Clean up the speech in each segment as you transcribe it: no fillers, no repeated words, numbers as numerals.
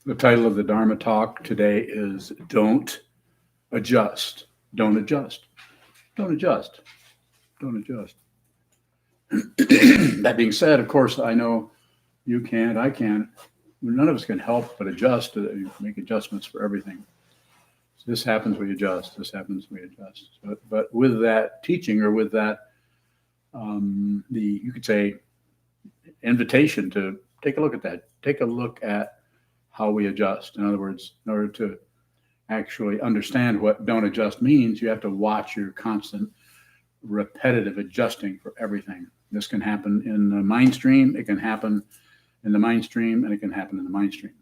The title of the Dharma talk today is Don't Adjust. Don't adjust. Don't adjust. Don't adjust. That being said, of course, I know you can't, I can't. None of us can help but adjust, make adjustments for everything. So this happens, we adjust. This happens, we adjust. But with that teaching, or with that, you could say, invitation to take a look at that. Take a look at how we adjust. In other words, in order to actually understand what don't adjust means, you have to watch your constant repetitive adjusting for everything. This can happen in the mind stream, it can happen in the mind stream, and it can happen in the mind stream.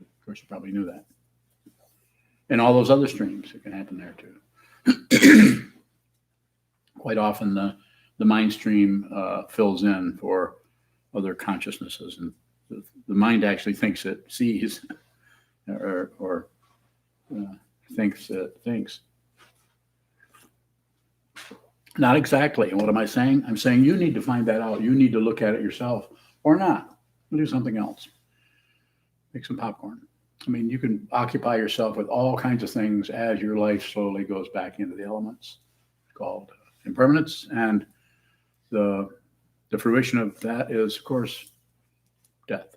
Of course, you probably knew that. And all those other streams, it can happen there too. Quite often the mind stream fills in for other consciousnesses, and the mind actually thinks it sees or thinks it thinks. Not exactly. And what am I saying? I'm saying you need to find that out. You need to look at it yourself, or not. Do something else. Make some popcorn. I mean, you can occupy yourself with all kinds of things as your life slowly goes back into the elements. It's called impermanence, and the fruition of that is, of course, death.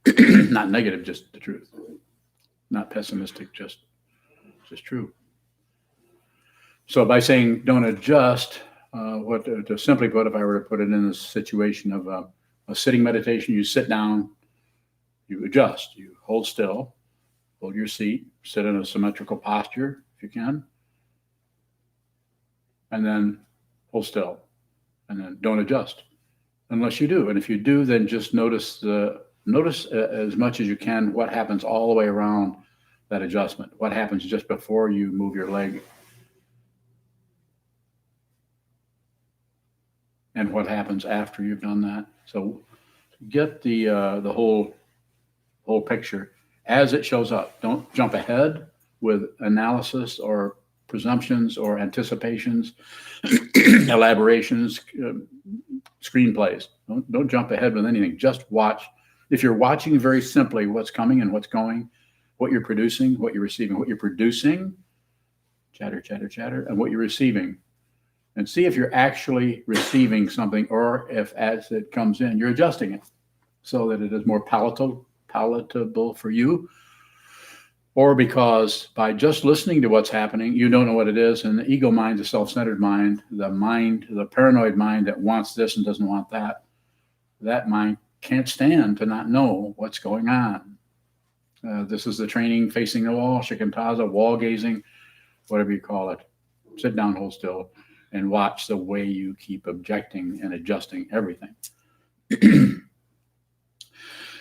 Not negative, just the truth. Not pessimistic, just true. So by saying don't adjust, what to simply put, if I were to put it in the situation of a sitting meditation, you sit down, you adjust, you hold still, hold your seat, sit in a symmetrical posture if you can, and then hold still, and then don't adjust unless you do. And if you do, then just notice as much as you can what happens all the way around that adjustment. What happens just before you move your leg, and what happens after you've done that. So get the whole picture as it shows up. Don't jump ahead with analysis or presumptions or anticipations, elaborations, screenplays. Don't jump ahead with anything. Just watch. If you're watching very simply what's coming and what's going, what you're producing, what you're receiving, what you're producing, chatter, chatter, chatter, and what you're receiving. And see if you're actually receiving something, or if as it comes in, you're adjusting it so that it is more palatable for you, or because by just listening to what's happening, you don't know what it is. And the ego mind, the self-centered mind, the paranoid mind that wants this and doesn't want that, that mind can't stand to not know what's going on. This is the training facing the wall, shikantaza, wall gazing, whatever you call it. Sit down, hold still, and watch the way you keep objecting and adjusting everything.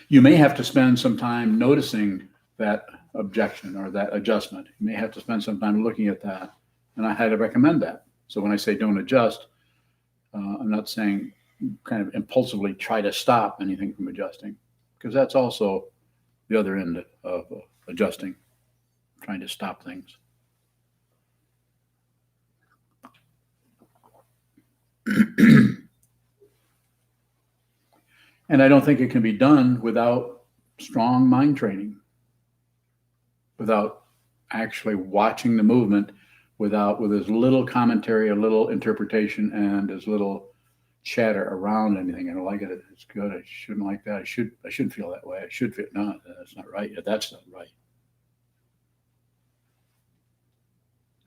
You may have to spend some time noticing that objection or that adjustment. You may have to spend some time looking at that, and I highly recommend that. So when I say don't adjust, I'm not saying kind of impulsively try to stop anything from adjusting, because that's also the other end of adjusting, trying to stop things. And I don't think it can be done without strong mind training, without actually watching the movement, with as little commentary, a little interpretation, and as little chatter around anything. I don't like it. It's good. I shouldn't like that. I should feel that way. I should feel, no, that's not right. That's not right.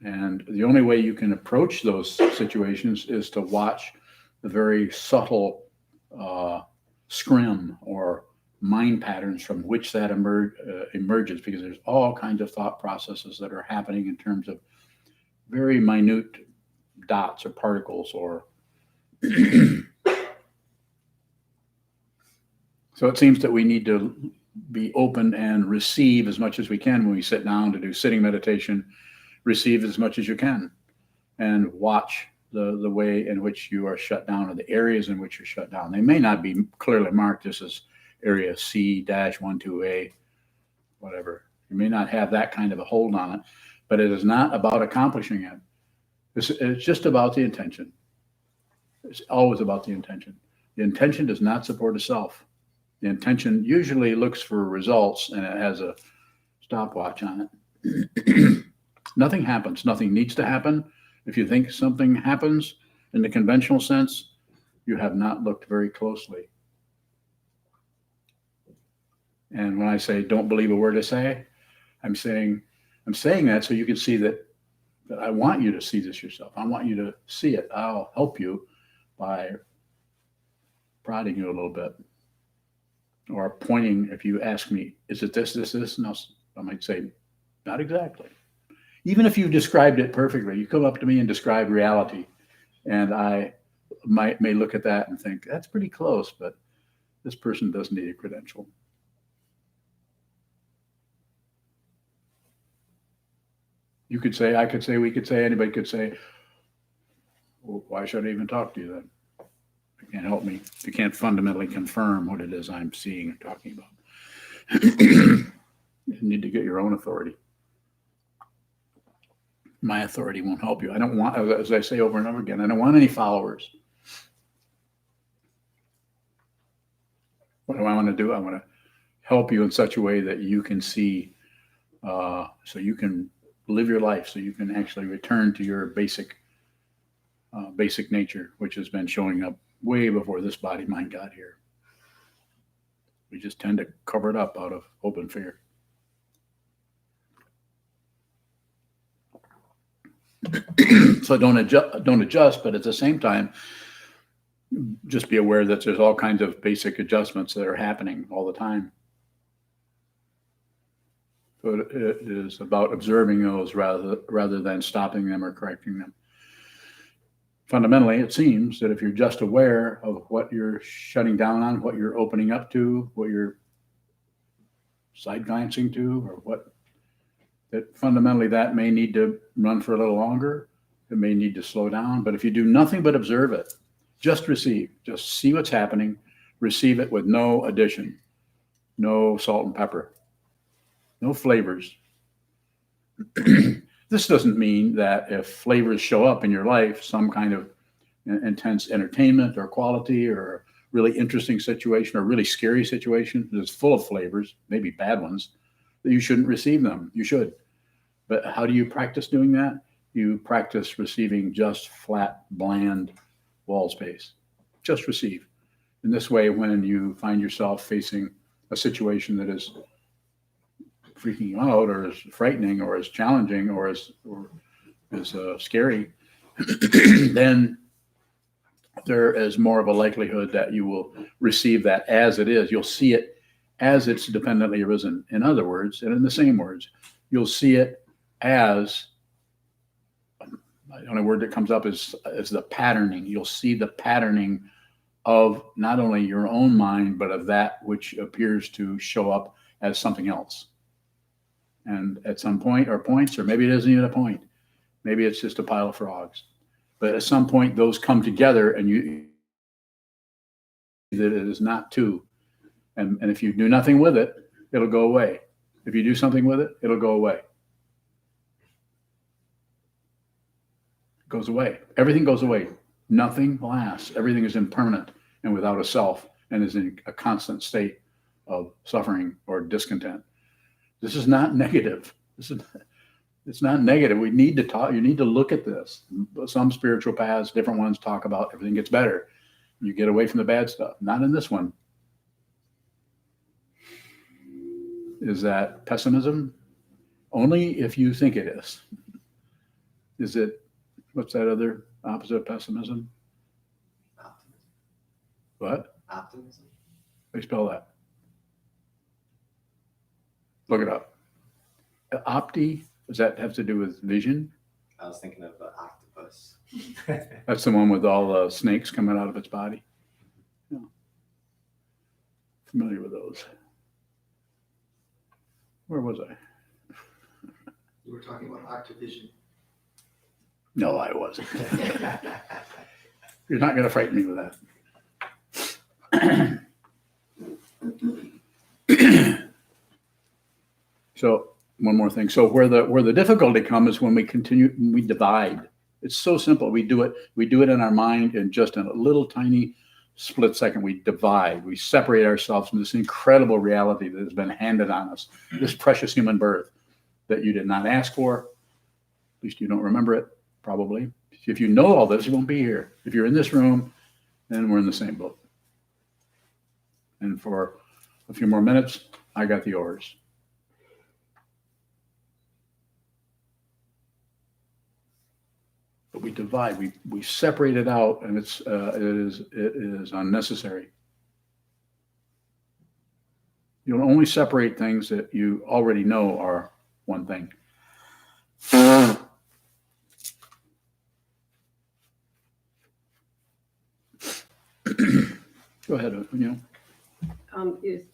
And the only way you can approach those situations is to watch the very subtle scrim or mind patterns from which that emerges, because there's all kinds of thought processes that are happening in terms of very minute dots or particles or so it seems that we need to be open and receive as much as we can when we sit down to do sitting meditation. Receive as much as you can and watch the way in which you are shut down, or the areas in which you're shut down. They may not be clearly marked. This is area C-12A, whatever. You may not have that kind of a hold on it, but it is not about accomplishing it. It's just about the intention. It's always about the intention. The intention does not support a self. The intention usually looks for results, and it has a stopwatch on it. Nothing happens. Nothing needs to happen. If you think something happens in the conventional sense, you have not looked very closely. And when I say don't believe a word I say, I'm saying that so you can see that I want you to see this yourself. I want you to see it. I'll help you by prodding you a little bit, or pointing. If you ask me, is it this, this, this? And I might say, not exactly. Even if you described it perfectly, you come up to me and describe reality, and I may look at that and think, that's pretty close, but this person doesn't need a credential. You could say, I could say, we could say, anybody could say, well, why should I even talk to you then? You can't help me. You can't fundamentally confirm what it is I'm seeing and talking about. You need to get your own authority. My authority won't help you. I don't want, as I say over and over again, I don't want any followers. What do I want to do? I want to help you in such a way that you can see, so you can live your life, so you can actually return to your basic nature, which has been showing up way before this body mind got here. We just tend to cover it up out of open fear. So don't adjust, but at the same time, just be aware that there's all kinds of basic adjustments that are happening all the time. So it is about observing those rather than stopping them or correcting them. Fundamentally, it seems that if you're just aware of what you're shutting down on, what you're opening up to, what you're side glancing to, or what, that fundamentally that may need to run for a little longer. It may need to slow down. But if you do nothing but observe it, just receive, just see what's happening, receive it with no addition, no salt and pepper, no flavors. This doesn't mean that if flavors show up in your life, some kind of intense entertainment or quality or really interesting situation or really scary situation that's full of flavors, maybe bad ones, that you shouldn't receive them. You should. But how do you practice doing that? You practice receiving just flat, bland wall space. Just receive. In this way, when you find yourself facing a situation that is freaking you out, or is frightening, or is challenging, or is scary, then there is more of a likelihood that you will receive that as it is. You'll see it as it's dependently arisen. In other words, and in the same words, you'll see it as, the only word that comes up is the patterning. You'll see the patterning of not only your own mind, but of that which appears to show up as something else. And at some point, or points, or maybe it isn't even a point, maybe it's just a pile of frogs. But at some point, those come together, and you that it is not two. And if you do nothing with it, it'll go away. If you do something with it, it'll go away. It goes away. Everything goes away. Nothing lasts. Everything is impermanent and without a self, and is in a constant state of suffering or discontent. This is not negative. It's not negative. We need to talk. You need to look at this. Some spiritual paths, different ones, talk about everything gets better. You get away from the bad stuff. Not in this one. Is that pessimism? Only if you think it is. Is it, what's that other opposite of pessimism? Optimism. What? Optimism. How do you spell that? Look it up. Opti, does that have to do with vision? I was thinking of an octopus. That's the one with all the snakes coming out of its body. Yeah. Familiar with those. Where was I? You were talking about Octavision. No, I wasn't. You're not going to frighten me with that. So one more thing. So where the difficulty comes is when we divide. It's so simple. We do it in our mind in just a little tiny split second, we divide, we separate ourselves from this incredible reality that has been handed on us, this precious human birth that you did not ask for. At least you don't remember it, probably. If you know all this, you won't be here. If you're in this room, then we're in the same boat. And for a few more minutes, I got the oars. But we divide, we separate it out, and it is unnecessary. You'll only separate things that you already know are one thing. Go ahead, you know. You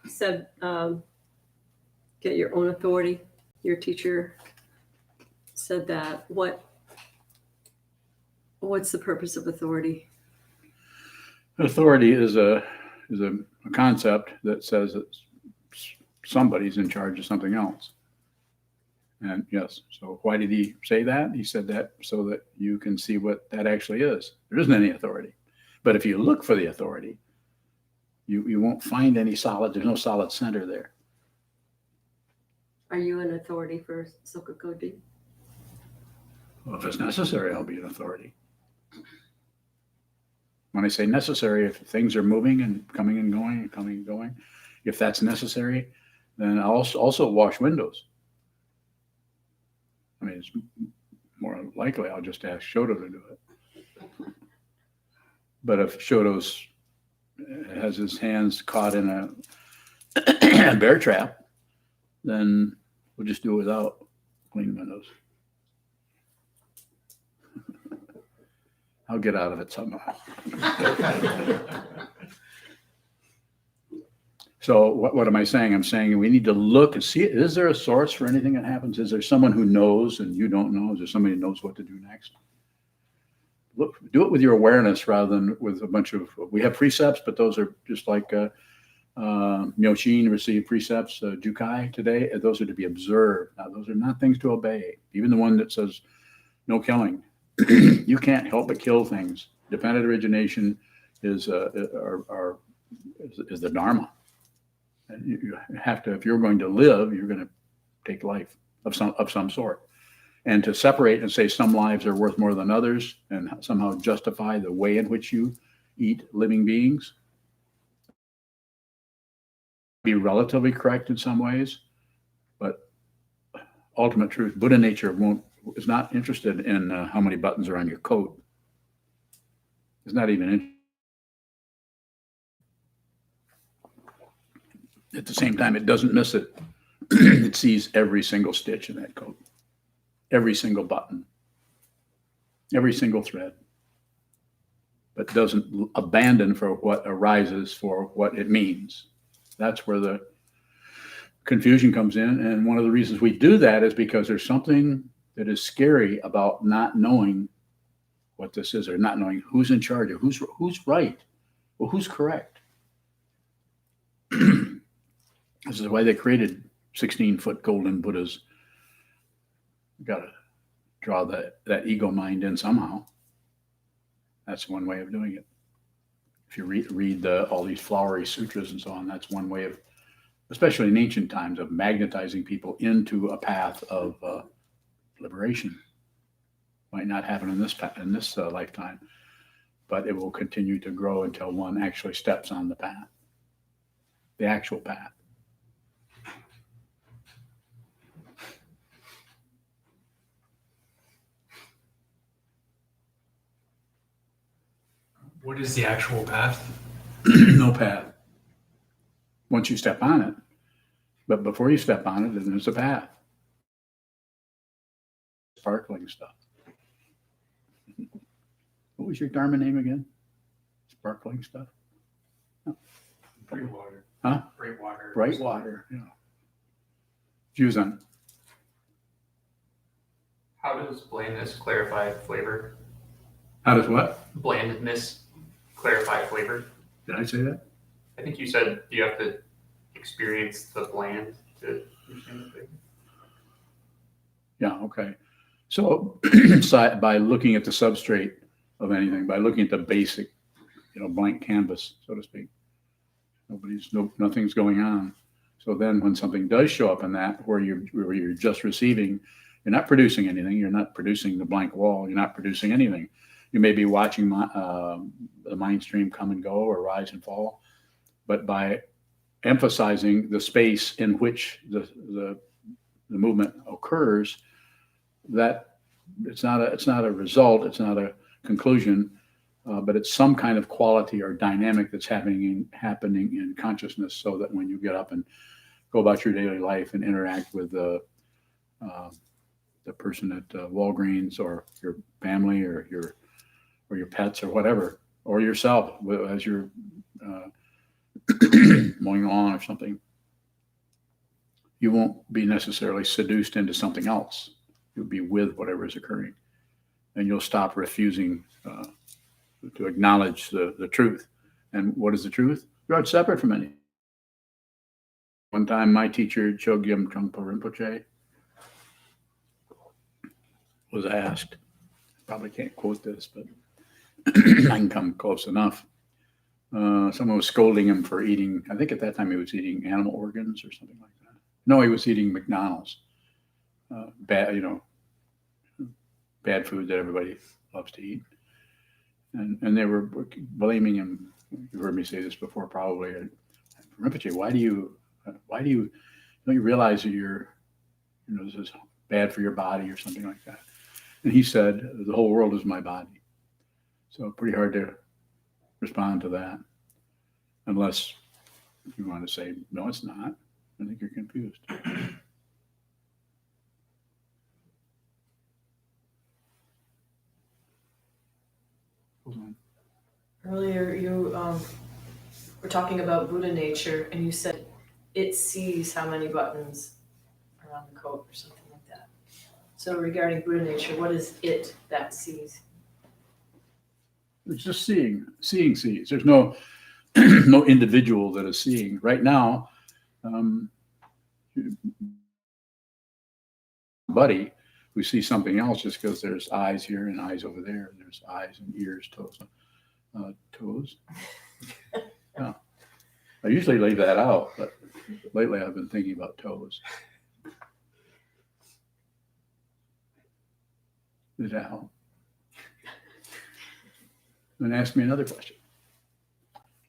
said get your own authority. Your teacher said that. What's the purpose of authority? Authority is a concept that says that somebody's in charge of something else. And yes, so why did he say that? He said that so that you can see what that actually is. There isn't any authority. But if you look for the authority, you won't find any solid, there's no solid center there. Are you an authority for SokukoJi? Well, if it's necessary, I'll be an authority. When I say necessary, if things are moving and coming and going and coming and going, if that's necessary, then I'll also wash windows. I mean, it's more likely I'll just ask Shoto to do it. But if Shoto's has his hands caught in a bear trap, then we'll just do it without clean windows. I'll get out of it somehow. So what am I saying? I'm saying we need to look and see, is there a source for anything that happens? Is there someone who knows and you don't know? Is there somebody who knows what to do next? Look, do it with your awareness rather than with a bunch of, we have precepts, but those are just like Myoshin received precepts, Jukai today. Those are to be observed. Now, those are not things to obey. Even the one that says no killing. You can't help but kill things. Dependent origination is the Dharma. And you have to, if you're going to live, you're going to take life of some sort. And to separate and say some lives are worth more than others and somehow justify the way in which you eat living beings, be relatively correct in some ways, but ultimate truth, Buddha nature is not interested in how many buttons are on your coat. It's not even interested. At the same time, it doesn't miss it. It sees every single stitch in that coat, every single button, every single thread, but doesn't abandon for what arises for what it means. That's where the confusion comes in. And one of the reasons we do that is because there's something that is scary about not knowing what this is, or not knowing who's in charge, or who's right, or who's correct. This is why they created 16-foot golden Buddhas. You got to draw that ego mind in somehow. That's one way of doing it. If you read all these flowery sutras and so on, that's one way of, especially in ancient times, of magnetizing people into a path of liberation. Might not happen in this lifetime, but it will continue to grow until one actually steps on the path, the actual path. What is the actual path? No path. Once you step on it, but before you step on it, then there's a path. Sparkling stuff. What was your Dharma name again? Sparkling stuff? Oh. Bright water. Huh? Bright water. Bright water, yeah. Views on. How does blandness clarify flavor? How does what? Blandness clarify flavor? Did I say that? I think you said you have to experience the bland to understand the flavor. Yeah, okay. So by looking at the substrate of anything, by looking at the basic blank canvas, so to speak. Nothing's going on. So then when something does show up in that, where you're just receiving, you're not producing anything. You're not producing the blank wall. You're not producing anything. You may be watching the mind stream come and go or rise and fall, but by emphasizing the space in which the movement occurs, that it's not a result, it's not a conclusion, but it's some kind of quality or dynamic that's happening in consciousness, so that when you get up and go about your daily life and interact with the person at Walgreens, or your family, or your pets, or whatever, or yourself as you're mowing the lawn or something, you won't be necessarily seduced into something else. You'll be with whatever is occurring, and you'll stop refusing to acknowledge the truth. And what is the truth? You're not separate from anything. One time, my teacher, Chogyam Trungpa Rinpoche, was asked, probably can't quote this, but I can come close enough. Someone was scolding him for eating, I think at that time he was eating animal organs or something like that. No, he was eating McDonald's. Bad food that everybody loves to eat. And they were blaming him. You've heard me say this before, probably. Rinpoche, why do you don't you realize that this is bad for your body or something like that? And he said, the whole world is my body. So pretty hard to respond to that, unless you want to say, no, it's not. I think you're confused. Hold on. Earlier, you were talking about Buddha nature, and you said it sees how many buttons are on the coat or something like that. So regarding Buddha nature, what is it that sees? It's just seeing sees. There's no no individual that is seeing. Right now, buddy, we see something else just because there's eyes here and eyes over there. There's eyes and ears, toes. Toes. Yeah. I usually leave that out, but lately I've been thinking about toes. Does that help? Then ask me another question.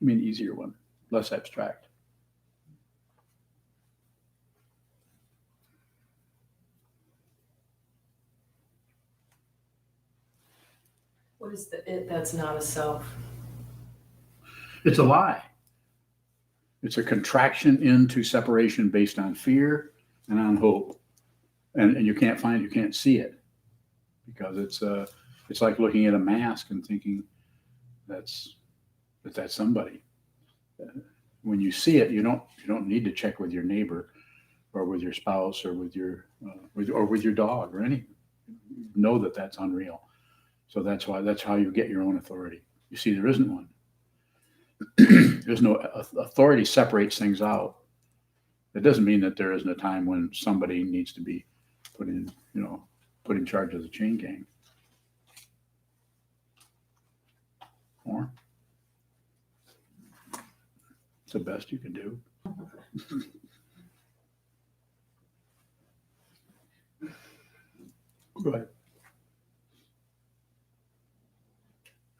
Give me an easier one, less abstract. What is the it that's not a self? It's a lie. It's a contraction into separation based on fear and on hope. And you can't see it, because it's like looking at a mask and thinking that's somebody. When you see it, you don't need to check with your neighbor or with your spouse or with your dog or anything. You know that's unreal. So that's how you get your own authority. You see, there isn't one. There's no authority separates things out. It doesn't mean that there isn't a time when somebody needs to be put in charge of the chain gang. Or it's the best you can do. Go ahead.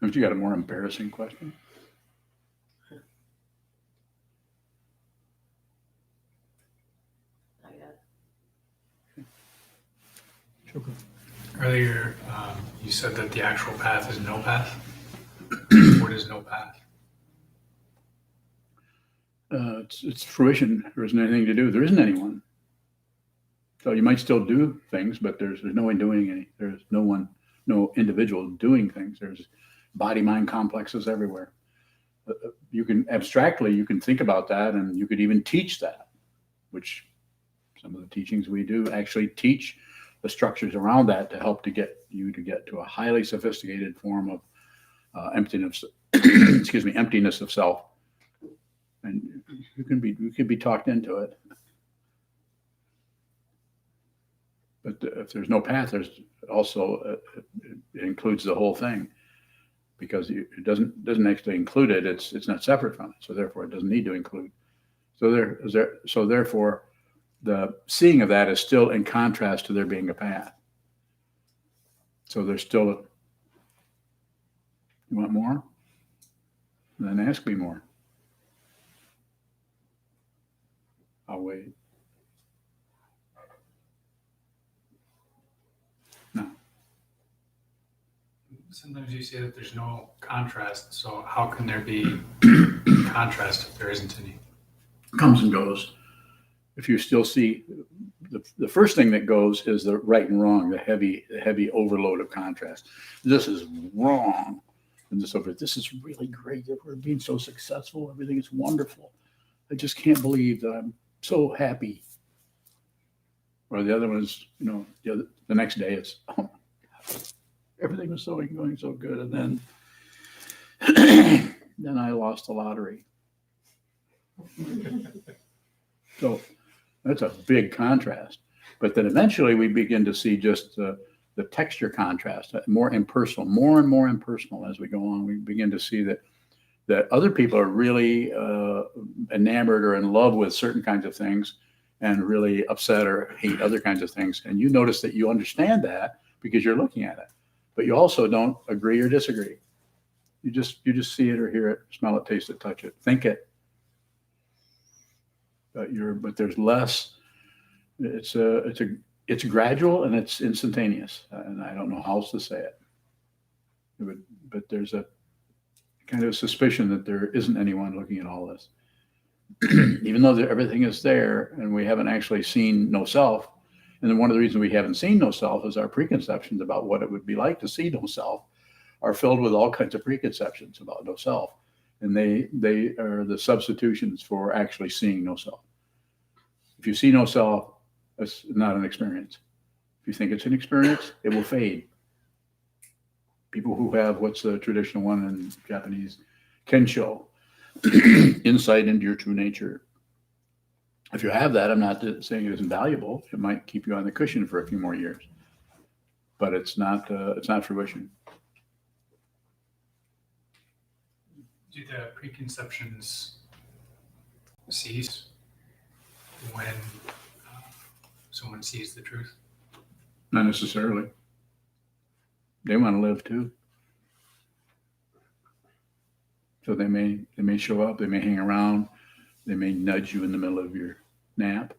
Haven't you got a more embarrassing question? Not yet. Earlier, you said that the actual path is no path. What is no path? It's fruition. There isn't anything to do. There isn't anyone. So you might still do things, but there's no one doing any. There's no individual doing things. There's body-mind complexes everywhere. You can think about that, and you could even teach that, which some of the teachings we do actually teach the structures around that to help to get to a highly sophisticated form of emptiness. Emptiness of self, and you can be talked into it. But if there's no path, there's also it includes the whole thing. because it doesn't actually include it. It's not separate from it. So therefore it doesn't need to include. So therefore the seeing of that is still in contrast to there being a path. So there's still you want more? Then ask me more. I'll wait. No. Sometimes you say that there's no contrast, so how can there be contrast if there isn't any? Comes and goes. If you still see the first thing that goes is the right and wrong, the heavy overload of contrast. This is wrong. And this is really great that we're being so successful. Everything is wonderful. I just can't believe that I'm so happy. Or the other one is, the next day it's, oh my God, everything was going so good. And then I lost the lottery. So that's a big contrast. But then eventually we begin to see just the texture contrast, more impersonal, more and more impersonal as we go on. We begin to see that other people are really enamored or in love with certain kinds of things and really upset or hate other kinds of things. And you notice that you understand that because you're looking at it, but you also don't agree or disagree. You just see it or hear it, smell it, taste it, touch it, think it. But there's less. It's gradual and it's instantaneous, and I don't know how else to say it. But there's a kind of suspicion that there isn't anyone looking at all this, even though everything is there, and we haven't actually seen no self. And then one of the reasons we haven't seen no self is our preconceptions about what it would be like to see no self are filled with all kinds of preconceptions about no self, and they are the substitutions for actually seeing no self. If you see no self, it's not an experience. If you think it's an experience, it will fade. People who have what's the traditional one in Japanese, kensho, insight into your true nature. If you have that, I'm not saying it isn't valuable. It might keep you on the cushion for a few more years, but it's not fruition. Do the preconceptions cease when someone sees the truth? Not necessarily. They want to live too. So they may show up, they may hang around, they may nudge you in the middle of your nap.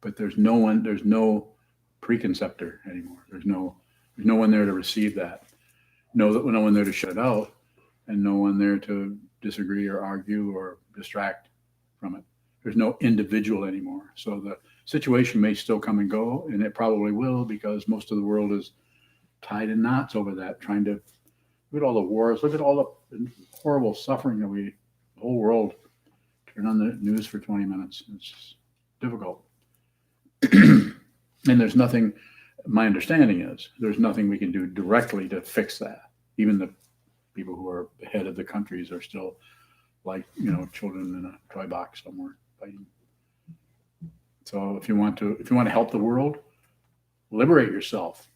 But there's no preconceptor anymore. There's no one there to receive that. No one there to shut it out, and no one there to disagree or argue or distract from it. There's no individual anymore. So the situation may still come and go, and it probably will, because most of the world is tied in knots over that, trying to look at all the wars, look at all the horrible suffering that the whole world, turn on the news for 20 minutes. It's just difficult. And there's nothing, my understanding is, there's nothing we can do directly to fix that. Even the people who are the head of the countries are still like, children in a toy box somewhere fighting. So if you want to help the world, liberate yourself.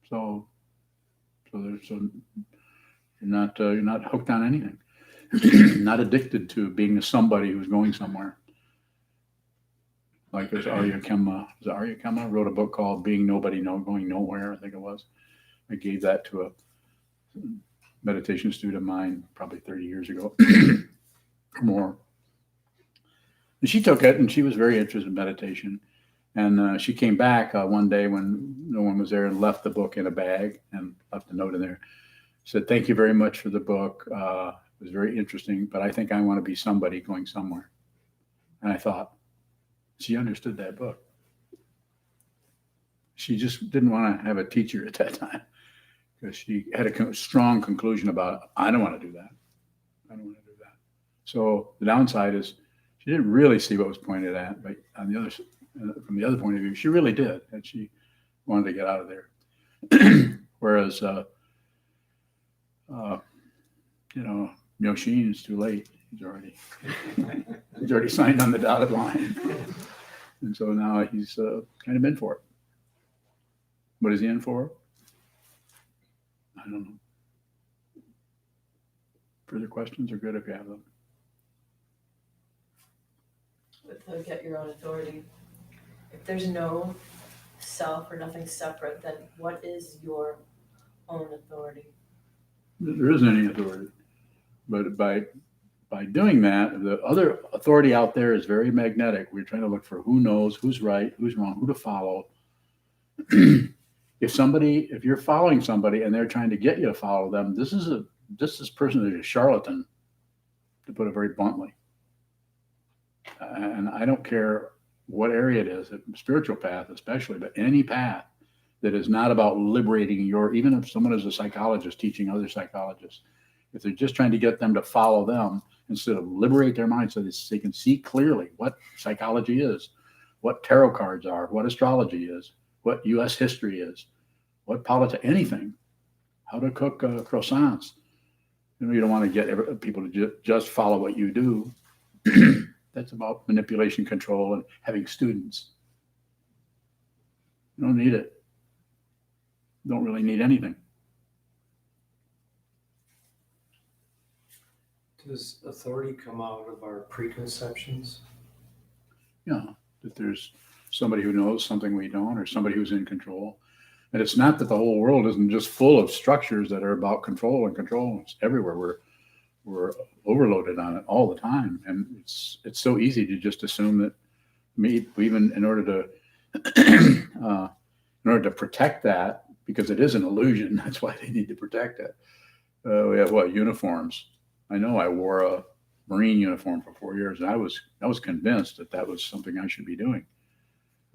So you're not hooked on anything. Not addicted to being somebody who's going somewhere. Like there's Arya Kemma wrote a book called Being Nobody Going Nowhere, I think it was. I gave that to a meditation student of mine probably 30 years ago or more. And she took it, and she was very interested in meditation. And she came back one day when no one was there and left the book in a bag and left a note in there. Said, "Thank you very much for the book. It was very interesting, but I think I want to be somebody going somewhere." And I thought, she understood that book. She just didn't want to have a teacher at that time, because she had a strong conclusion about, I don't want to do that. I don't want to do that. So the downside is she didn't really see what was pointed at, but on the other, from the other point of view, she really did, and she wanted to get out of there. Whereas, Myoshin is too late. He's already signed on the dotted line, and so now he's kind of in for it. What is he in for? I don't know. Further questions are good if you have them. With the get your own authority, if there's no self or nothing separate, then what is your own authority? There isn't any authority. But by doing that, the other authority out there is very magnetic. We're trying to look for who knows, who's right, who's wrong, who to follow. If you're following somebody and they're trying to get you to follow them, this person is a charlatan, to put it very bluntly. And I don't care what area it is, a spiritual path especially, but any path that is not about liberating even if someone is a psychologist teaching other psychologists, if they're just trying to get them to follow them instead of liberate their mind so that they can see clearly what psychology is, what tarot cards are, what astrology is, what U.S. history is, what politics, anything, how to cook croissants. You don't want to get people to just follow what you do. That's about manipulation, control, and having students. You don't need it. You don't really need anything. Does authority come out of our preconceptions? Yeah, that there's somebody who knows something we don't, or somebody who's in control. And it's not that the whole world isn't just full of structures that are about control and control. It's everywhere. We're overloaded on it all the time, and it's so easy to just assume that even in order to protect that, because it is an illusion. That's why they need to protect it. We have uniforms. I know I wore a Marine uniform for 4 years, and I was convinced that was something I should be doing.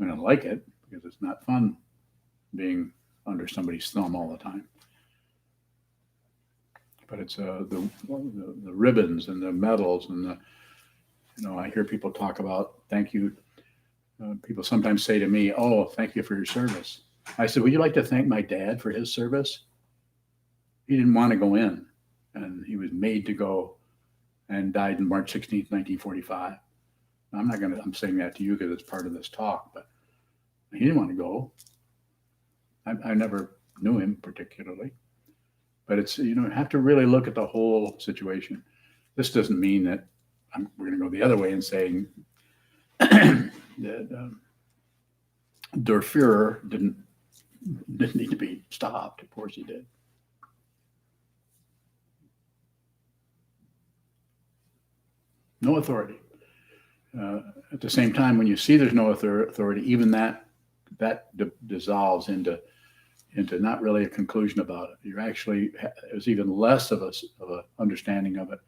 I don't like it because it's not fun being under somebody's thumb all the time. But it's the ribbons and the medals and I hear people talk about thank you. People sometimes say to me, "Oh, thank you for your service." I said, "Would you like to thank my dad for his service? He didn't want to go in, and he was made to go, and died on March 16th, 1945. I'm saying that to you because it's part of this talk, but he didn't want to go. I never knew him particularly, but it's, you have to really look at the whole situation. This doesn't mean that we're going to go the other way and saying that Der Führer didn't need to be stopped. Of course he did. No authority. At the same time, when you see there's no authority, even that dissolves into not really a conclusion about it. You're actually, there's even less of a understanding of it.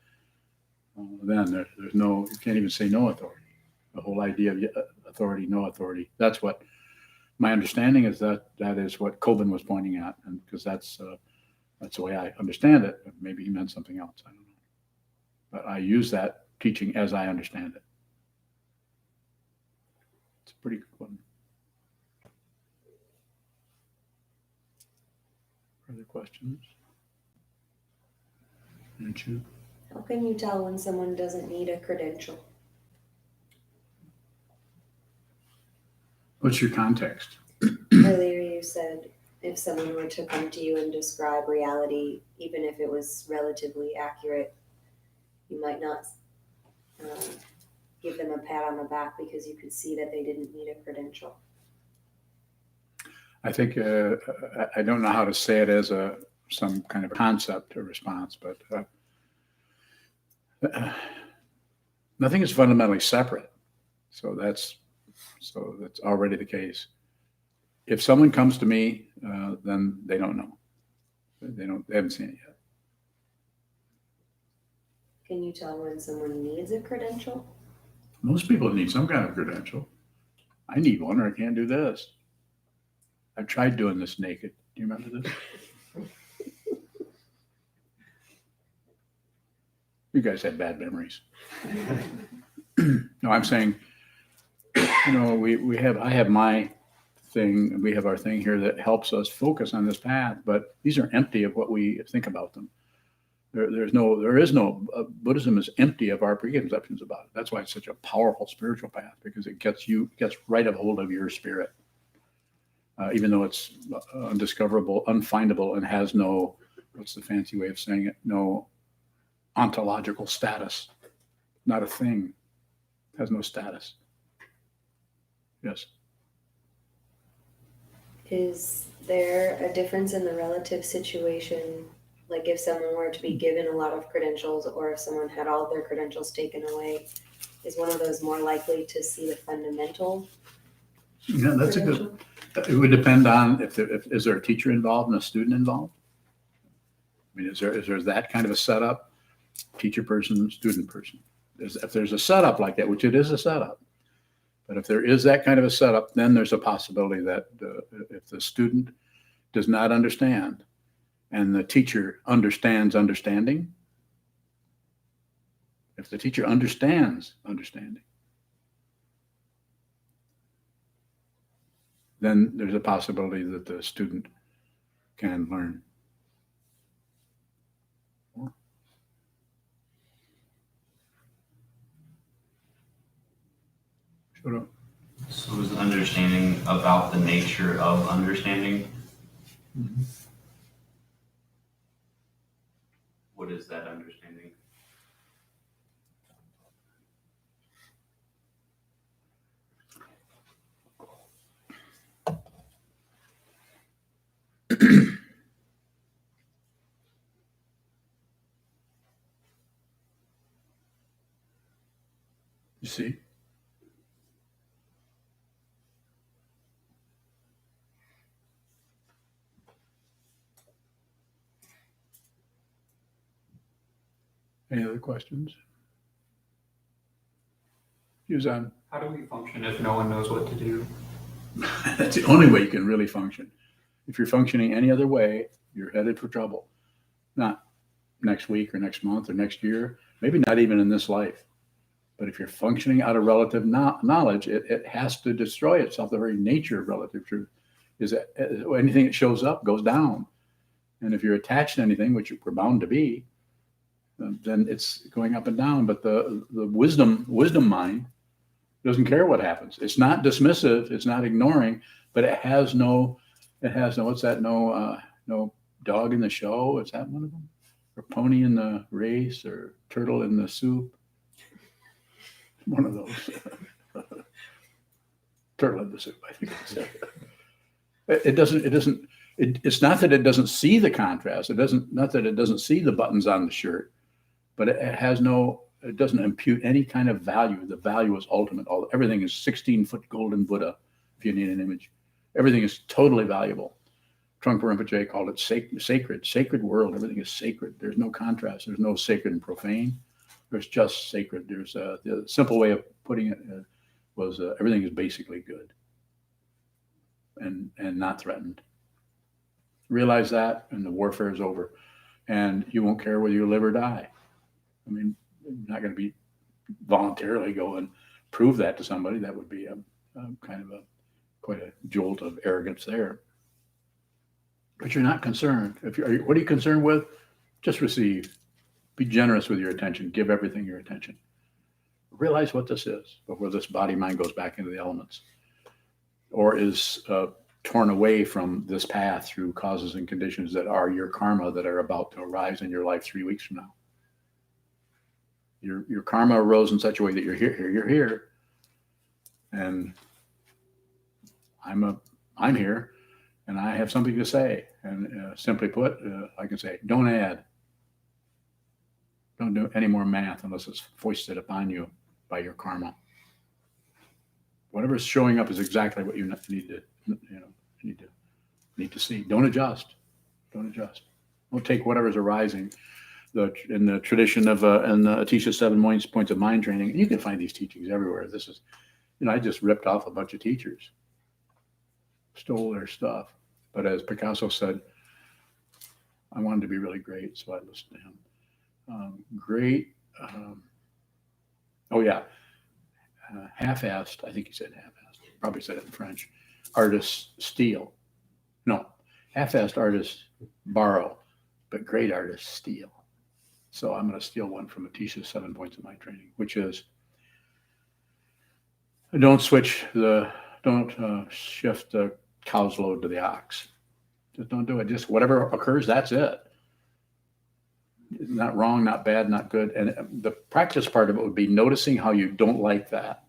Then there's no, you can't even say no authority. The whole idea of authority, no authority. That's what my understanding is. That is what Coben was pointing at, and because that's the way I understand it. Maybe he meant something else. I don't know. But I use that teaching as I understand it. It's a pretty good one. Further questions? Andrew? How can you tell when someone doesn't need a credential? What's your context? Earlier you said if someone were to come to you and describe reality, even if it was relatively accurate, you might not give them a pat on the back because you could see that they didn't need a credential. I think I don't know how to say it as some kind of concept or response, but nothing is fundamentally separate. So that's already the case. If someone comes to me, then they don't know. They haven't seen it yet. Can you tell when someone needs a credential? Most people need some kind of credential. I need one or I can't do this. I've tried doing this naked. Do you remember this? You guys have bad memories. No, I'm saying, I have my thing, we have our thing here that helps us focus on this path, but these are empty of what we think about them. There is no Buddhism is empty of our preconceptions about it. That's why it's such a powerful spiritual path, because it gets right a hold of your spirit, even though it's undiscoverable, unfindable, and has no, what's the fancy way of saying it? No ontological status, not a thing, has no status. Yes. Is there a difference in the relative situation? Like if someone were to be given a lot of credentials or if someone had all their credentials taken away, is one of those more likely to see the fundamental Yeah, that's a credential? good, it would depend on if is there a teacher involved and a student involved? I mean, is there that kind of a setup? Teacher person, student person. If there's a setup like that, which it is a setup, but if there is that kind of a setup, then there's a possibility that if the student does not understand and the teacher understands understanding, if the teacher understands understanding, then there's a possibility that the student can learn. Shut up. So is understanding about the nature of understanding? Mhm. What is that understanding? You see? Any other questions? Suzanne? How do we function if no one knows what to do? That's the only way you can really function. If you're functioning any other way, you're headed for trouble. Not next week or next month or next year, maybe not even in this life. But if you're functioning out of relative knowledge, it has to destroy itself. The very nature of relative truth is that anything that shows up goes down. And if you're attached to anything, which we're bound to be, then it's going up and down. But the wisdom mind doesn't care what happens. It's not dismissive. It's not ignoring, but it has no, what's that? No dog in the show. Is that one of them? Or pony in the race or turtle in the soup? One of those. Turtle in the soup, I think it's it's not that it doesn't see the contrast. Not that it doesn't see the buttons on the shirt, but it doesn't impute any kind of value. The value is ultimate. Everything is 16-foot golden Buddha, if you need an image. Everything is totally valuable. Trungpa Rinpoche called it sacred world. Everything is sacred. There's no contrast. There's no sacred and profane. There's just sacred. There's the simple way of putting it was everything is basically good and not threatened. Realize that, and the warfare is over, and you won't care whether you live or die. I mean, you're not going to be voluntarily go and prove that to somebody. That would be quite a jolt of arrogance there. But you're not concerned. What are you concerned with? Just receive. Be generous with your attention. Give everything your attention. Realize what this is before this body mind goes back into the elements or is torn away from this path through causes and conditions that are your karma that are about to arise in your life 3 weeks from now. Your karma arose in such a way that you're here, and I'm here, and I have something to say. And simply put, I can say, don't add. Don't do any more math unless it's foisted upon you by your karma. Whatever's showing up is exactly what you need to see. Don't adjust. Don't take whatever's arising. In the tradition of in the Atisha 7 points of mind training, you can find these teachings everywhere. This is, I just ripped off a bunch of teachers, stole their stuff. But as Picasso said, I wanted to be really great, so I listened to him. Half-assed, I think he said half-assed, probably said it in French. Artists steal. No, half-assed artists borrow, but great artists steal. So I'm going to steal one from Atisha's 7 points of mind training, which is don't shift the cow's load to the ox. Just don't do it. Just whatever occurs, that's it. not wrong, not bad, not good. And the practice part of it would be noticing how you don't like that.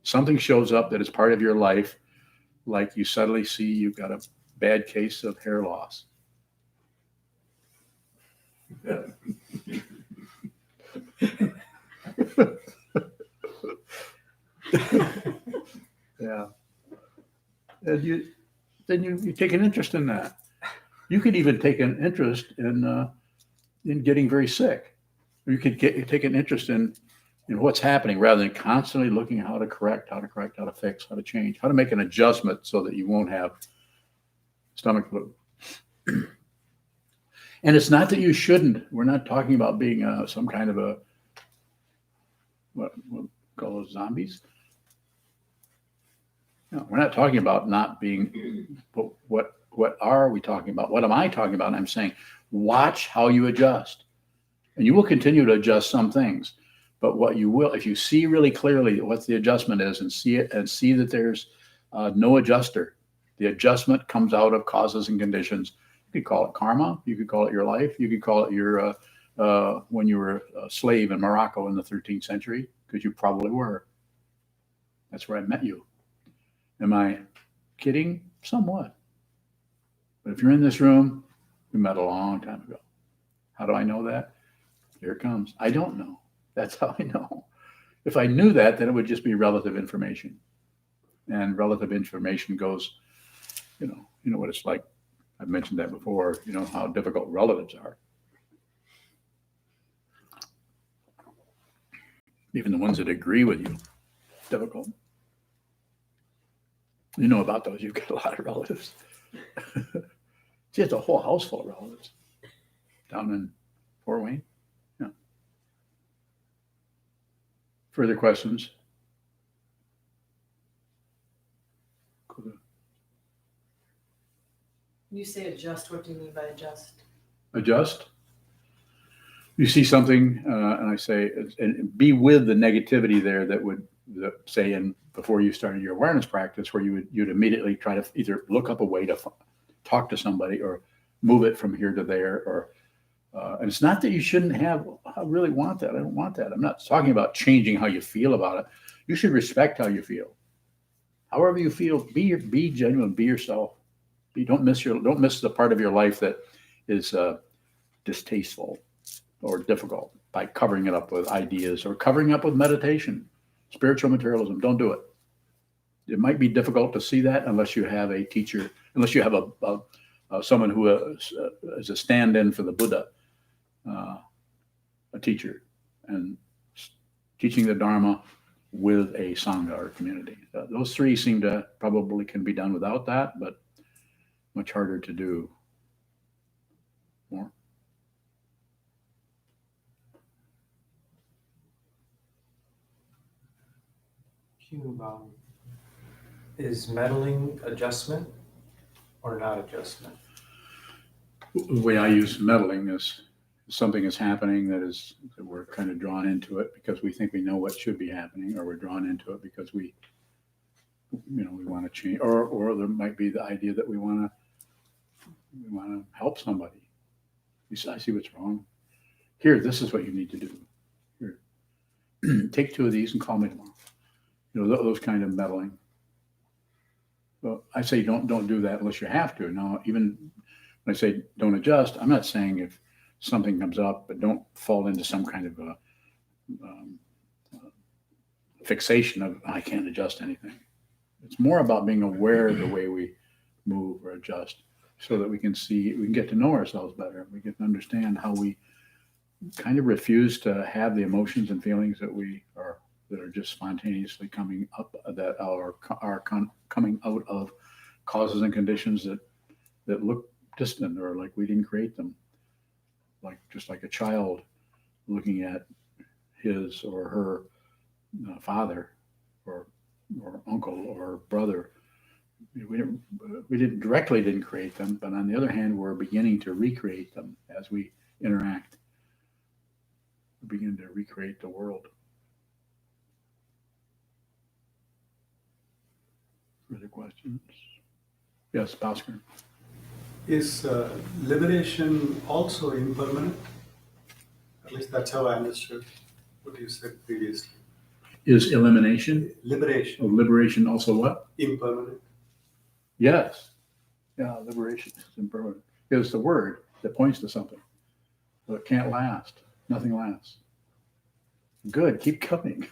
Something shows up that is part of your life, like you suddenly see you've got a bad case of hair loss. Yeah. And you take an interest in that. You could even take an interest in getting very sick. You could take an interest in what's happening rather than constantly looking at how to correct, how to fix, how to change, how to make an adjustment so that you won't have stomach flu. And it's not that you shouldn't. We're not talking about being some kind of a, what call those zombies? No, we're not talking about not being, what are we talking about? What am I talking about? I'm saying, watch how you adjust. And you will continue to adjust some things. But what you will, if you see really clearly what the adjustment is and see it and see that there's no adjuster, the adjustment comes out of causes and conditions. You could call it karma. You could call it your life. You could call it your, when you were a slave in Morocco in the 13th century, because you probably were. That's where I met you. Am I kidding? Somewhat. But if you're in this room, we met a long time ago. How do I know that? Here it comes. I don't know. That's how I know. If I knew that, then it would just be relative information. And relative information goes, you know what it's like. I've mentioned that before, how difficult relatives are. Even the ones that agree with you, difficult. You know about those. You've got a lot of relatives. See, it's a whole house full of relatives down in Fort Wayne. Yeah. Further questions? You say adjust, what do you mean by adjust? Adjust. You see something, and I say, and be with the negativity there that would say, in before you started your awareness practice, where you'd immediately try to either look up a way to talk to somebody or move it from here to there, or and it's not that you shouldn't have. I really want that. I don't want that. I'm not talking about changing how you feel about it. You should respect how you feel. However you feel, be genuine. Be yourself. Don't miss the part of your life that is distasteful or difficult by covering it up with ideas or covering up with meditation, spiritual materialism. Don't do it. It might be difficult to see that unless you have a teacher, unless you have someone who is a stand-in for the Buddha, a teacher, and teaching the Dharma with a Sangha or community. Those three seem to probably can be done without that, but much harder to do. More? Is meddling adjustment or not adjustment? The way I use meddling is something is happening that we're kind of drawn into it because we think we know what should be happening, or we're drawn into it because we want to change, or there might be the idea that we want to help somebody. I see what's wrong. Here, this is what you need to do. Here, take 2 of these and call me tomorrow. Those kind of meddling. Well, I say don't do that unless you have to. Now, even when I say don't adjust, I'm not saying if something comes up, but don't fall into some kind of a fixation of I can't adjust anything. It's more about being aware of the way we move or adjust, so that we can get to know ourselves better. We can understand how we kind of refuse to have the emotions and feelings that are just spontaneously coming up, that are coming out of causes and conditions that look distant or like we didn't create them. Just like a child looking at his or her father or uncle or brother. We didn't create them, but on the other hand, we're beginning to recreate them as we interact. We begin to recreate the world. Further questions? Yes, Bhaskar. Is liberation also impermanent? At least that's how I understood what you said previously. Is elimination Liberation, of liberation also what? impermanent. Yes. Yeah, liberation is impermanent. It's the word that points to something. So it can't last. Nothing lasts. Good. Keep coming.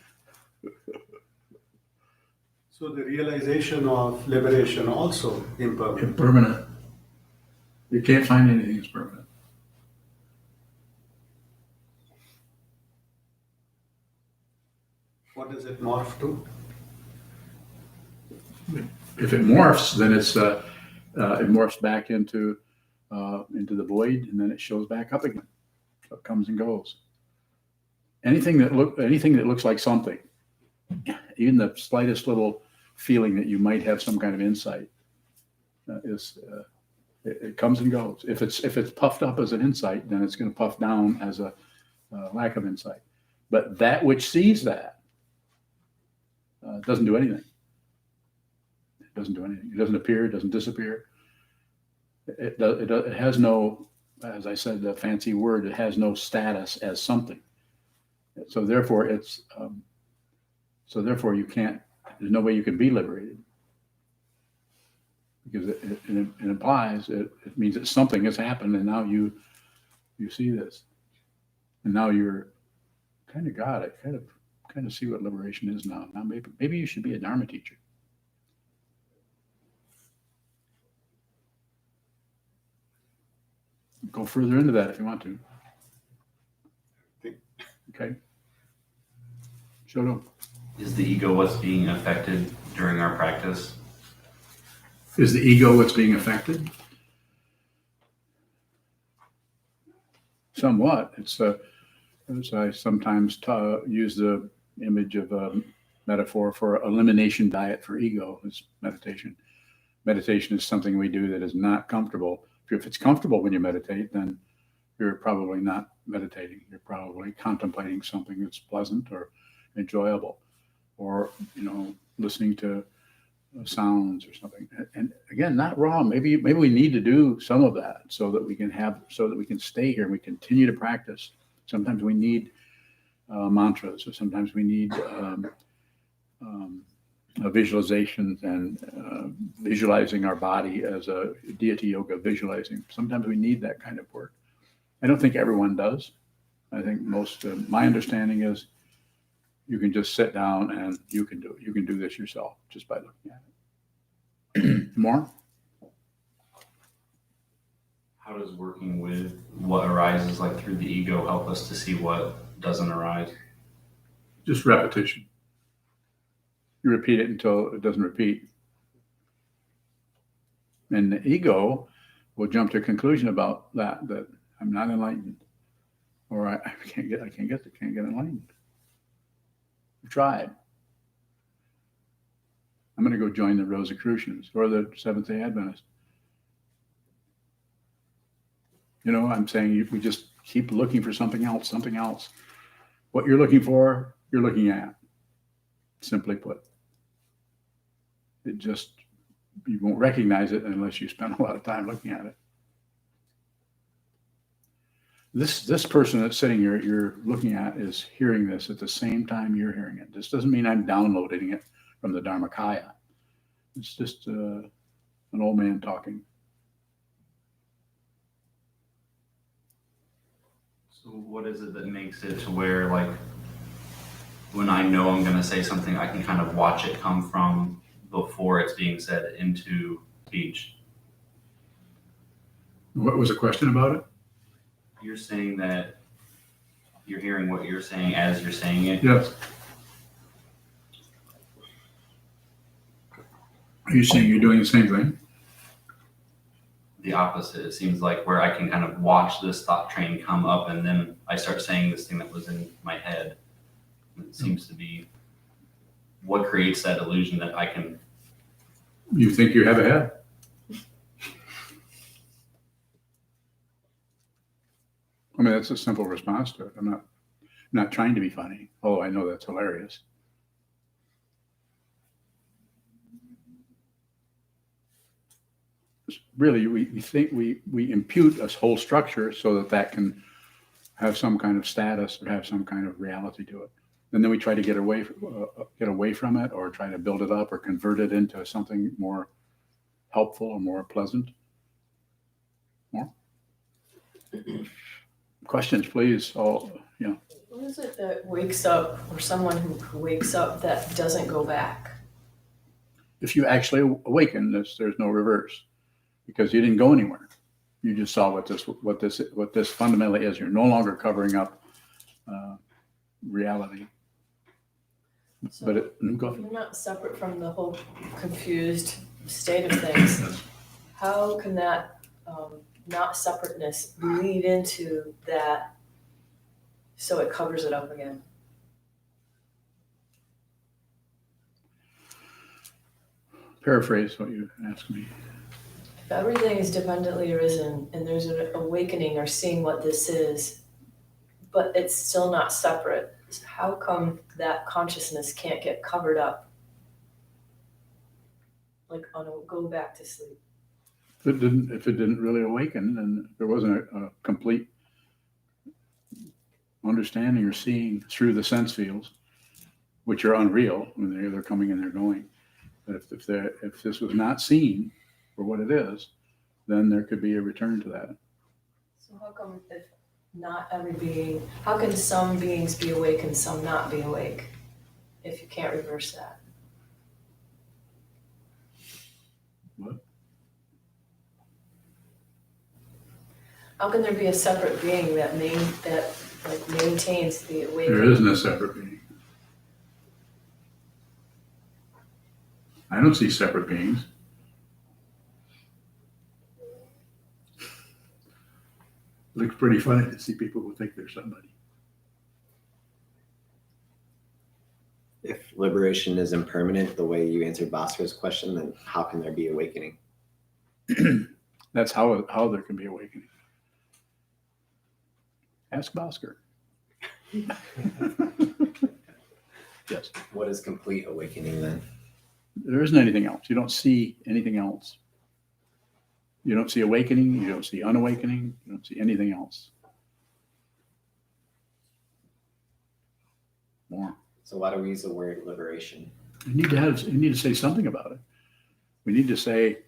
So the realization of liberation also impermanent. Impermanent. You can't find anything that's permanent. What does it morph to? If it morphs, then it morphs back into the void, and then it shows back up again. So it comes and goes. Anything that looks like something, even the slightest little feeling that you might have some kind of insight, it comes and goes. If it's puffed up as an insight, then it's going to puff down as a lack of insight. But that which sees that doesn't do anything. It doesn't do anything. It doesn't appear. It doesn't disappear. It has no, as I said, the fancy word. It has no status as something. So therefore, you can't. There's no way you can be liberated, because it implies it means that something has happened, and now you see this, and now you're kind of got it. Kind of see what liberation is now. Now maybe you should be a Dharma teacher. Go further into that if you want to. Okay. Shoto. Is the ego what's being affected during our practice? Is the ego what's being affected? Somewhat. It's as I sometimes use the image of a metaphor for elimination diet for ego is meditation. Meditation is something we do that is not comfortable. If it's comfortable when you meditate, then you're probably not meditating. You're probably contemplating something that's pleasant or enjoyable, or listening to sounds or something. And again, not wrong. Maybe we need to do some of that so that we can stay here and we continue to practice. Sometimes we need mantras, or sometimes we need visualizations and visualizing our body as a deity yoga visualizing. Sometimes we need that kind of work. I don't think everyone does. I think my understanding is you can just sit down and you can do it. You can do this yourself just by looking at it. More? How does working with what arises like through the ego help us to see what doesn't arise? Just repetition. You repeat it until it doesn't repeat. And the ego will jump to a conclusion about that I'm not enlightened, or I can't get enlightened. I've tried. I'm going to go join the Rosicrucians or the Seventh-day Adventists. I'm saying we just keep looking for something else. What you're looking for, you're looking at. Simply put. You won't recognize it unless you spend a lot of time looking at it. This person that's sitting here, you're looking at, is hearing this at the same time you're hearing it. This doesn't mean I'm downloading it from the Dharmakaya. It's just an old man talking. So what is it that makes it to where, like, when I know I'm going to say something, I can kind of watch it come from before it's being said into speech? What was the question about it? You're saying that you're hearing what you're saying as you're saying it? Yes. Are you saying you're doing the same thing? The opposite. It seems like where I can kind of watch this thought train come up, and then I start saying this thing that was in my head. It seems to be what creates that illusion that I can. You think you have a head? I mean, that's a simple response to it. I'm not trying to be funny. Oh, I know that's hilarious. Really, we think we impute a whole structure so that can have some kind of status or have some kind of reality to it. And then we try to get away from it, or try to build it up or convert it into something more helpful or more pleasant. More questions, please. All, you know. What is it that wakes up, or someone who wakes up that doesn't go back? If you actually awaken, there's no reverse, because you didn't go anywhere. You just saw what this fundamentally is. You're no longer covering up reality. So But go if ahead. you're not separate from the whole confused state of things, how can that not separateness bleed into that so it covers it up again? Paraphrase what you asked me. If everything is dependently arisen and there's an awakening or seeing what this is, but it's still not separate, how come that consciousness can't get covered up? Like on a go back to sleep. If it didn't really awaken, then there wasn't a complete understanding or seeing through the sense fields, which are unreal when they're coming and they're going. But if this was not seen for what it is, then there could be a return to that. So how come if not every being, how can some beings be awake and some not be awake if you can't reverse that? What? How can there be a separate being that maintains the awakening? There isn't a separate being. I don't see separate beings. It looks pretty funny to see people who think they're somebody. If liberation is impermanent, the way you answered Bhaskar's question, then how can there be awakening? That's how there can be awakening. Ask Bhaskar. Yes. What is complete awakening then? There isn't anything else. You don't see anything else. You don't see awakening. You don't see unawakening. You don't see anything else. More. So why do we use the word liberation? You need to say something about it. We need to say,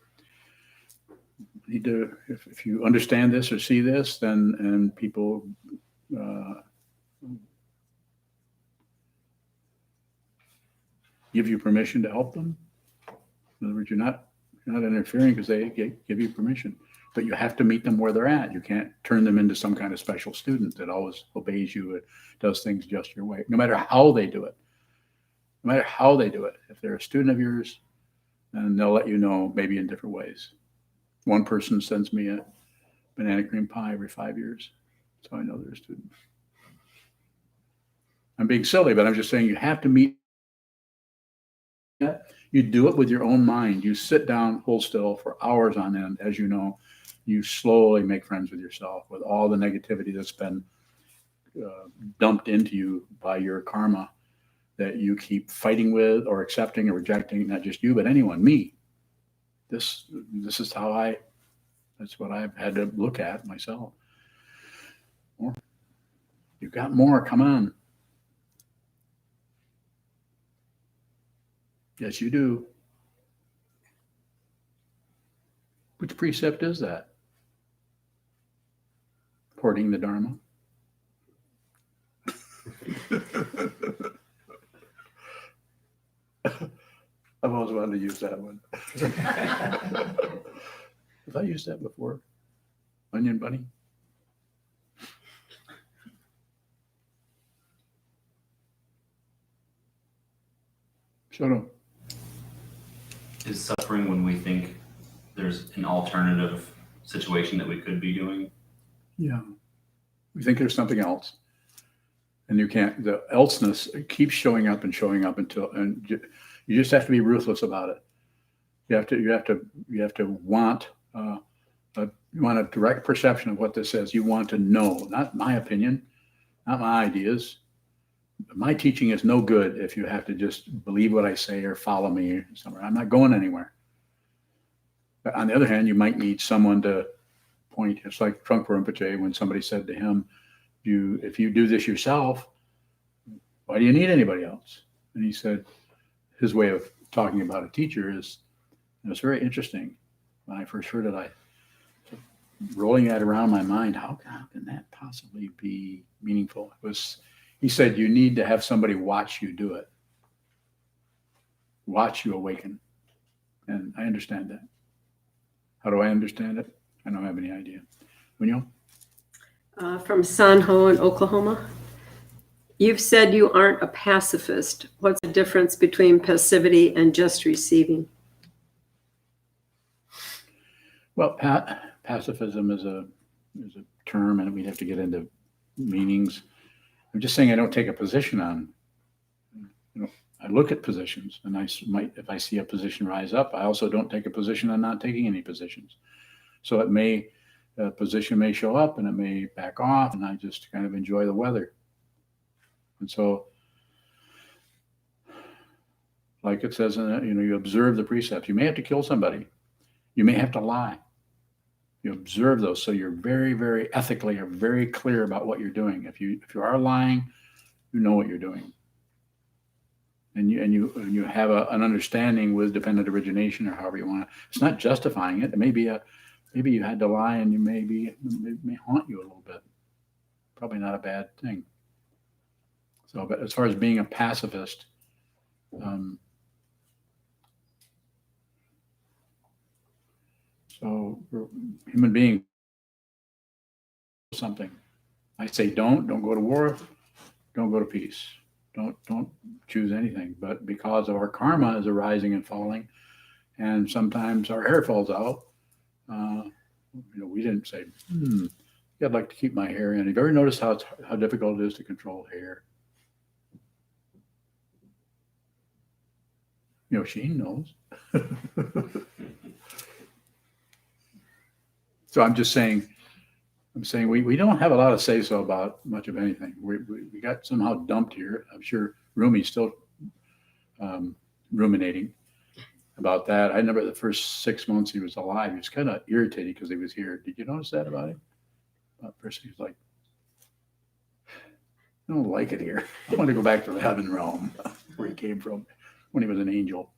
if you understand this or see this, then, and people give you permission to help them. In other words, you're not interfering because they give you permission, but you have to meet them where they're at. You can't turn them into some kind of special student that always obeys you, does things just your way, no matter how they do it. No matter how they do it. If they're a student of yours, then they'll let you know, maybe in different ways. One person sends me a banana cream pie every 5 years. That's how I know they're a student. I'm being silly, but I'm just saying you have to meet. You do it with your own mind. You sit down, hold still for hours on end, as you know. You slowly make friends with yourself, with all the negativity that's been dumped into you by your karma that you keep fighting with or accepting or rejecting, not just you, but anyone, me. This is how that's what I've had to look at myself. More. You've got more, come on. Yes, you do. Which precept is that? Hoarding the Dharma. I've always wanted to use that one. Have I used that before? Onion Bunny? Shoto. Is suffering when we think there's an alternative situation that we could be doing? Yeah. We think there's something else. And you can't, the elseness keeps showing up until, and you just have to be ruthless about it. You have to want, you want a direct perception of what this says. You want to know, not my opinion, not my ideas. My teaching is no good if you have to just believe what I say or follow me somewhere. I'm not going anywhere. But on the other hand, you might need someone to point. It's like Trungpa Rinpoche when somebody said to him, if you do this yourself, why do you need anybody else? And he said, his way of talking about a teacher is, it was very interesting. When I first heard it, I rolling that around in my mind, how can that possibly be meaningful? He said, you need to have somebody watch you do it. Watch you awaken. And I understand that. How do I understand it? I don't have any idea. Munyo? From San Ho in Oklahoma. You've said you aren't a pacifist. What's the difference between passivity and just receiving? Well, pacifism is a term, and we'd have to get into meanings. I'm just saying I don't take a position on. I look at positions, and if I see a position rise up, I also don't take a position on not taking any positions. So a position may show up, and it may back off, and I just kind of enjoy the weather. And so, like it says in it, you observe the precepts. You may have to kill somebody. You may have to lie. You observe those, so you're very, very ethically or very clear about what you're doing. If you are lying, you know what you're doing, and you have an understanding with dependent origination or however you want to. It's not justifying it. It may be maybe you had to lie, and it may haunt you a little bit. Probably not a bad thing. So, but as far as being a pacifist, so human being, something. I say don't go to war, don't go to peace, don't choose anything. But because of our karma is arising and falling, and sometimes our hair falls out, we didn't say, I'd like to keep my hair in. Have you ever noticed how difficult it is to control hair? Sheen knows. So I'm saying we don't have a lot of say-so about much of anything. We got somehow dumped here. I'm sure Rumi's still ruminating about that. I remember the first 6 months he was alive, he was kind of irritated because he was here. Did you notice that about him? First he was like, I don't like it here. I want to go back to the heaven realm where he came from when he was an angel.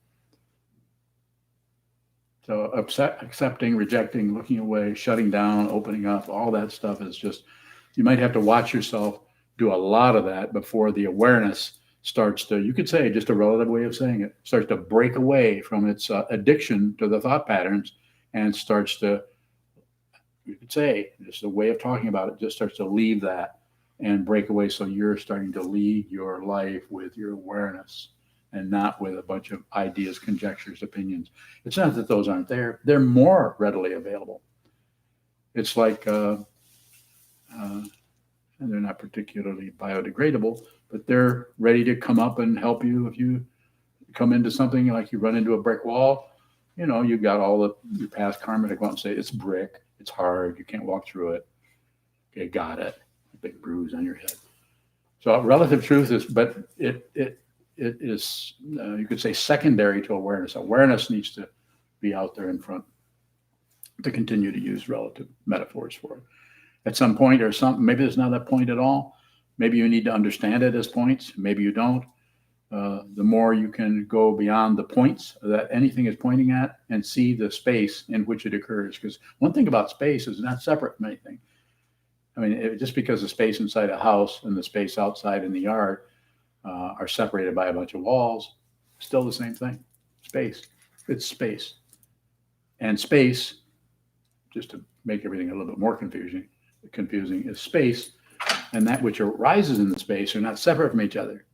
So accepting, rejecting, looking away, shutting down, opening up, all that stuff is just, you might have to watch yourself do a lot of that before the awareness starts to, you could say, just a relative way of saying it, starts to break away from its addiction to the thought patterns and starts to, you could say, just a way of talking about it, just starts to leave that and break away. So you're starting to lead your life with your awareness and not with a bunch of ideas, conjectures, opinions. It's not that those aren't there. They're more readily available. It's like, and they're not particularly biodegradable, but they're ready to come up and help you if you come into something like you run into a brick wall. You've got all your past karma to go out and say, it's brick, it's hard, you can't walk through it. Okay, got it. A big bruise on your head. So relative truth is, but it is, you could say, secondary to awareness. Awareness needs to be out there in front to continue to use relative metaphors for it. At some point or something, maybe there's not that point at all. Maybe you need to understand it as points. Maybe you don't. The more you can go beyond the points that anything is pointing at and see the space in which it occurs. Because one thing about space is not separate from anything. I mean, just because the space inside a house and the space outside in the yard are separated by a bunch of walls, still the same thing. Space. It's space. And space, just to make everything a little bit more confusing is space, and that which arises in the space are not separate from each other.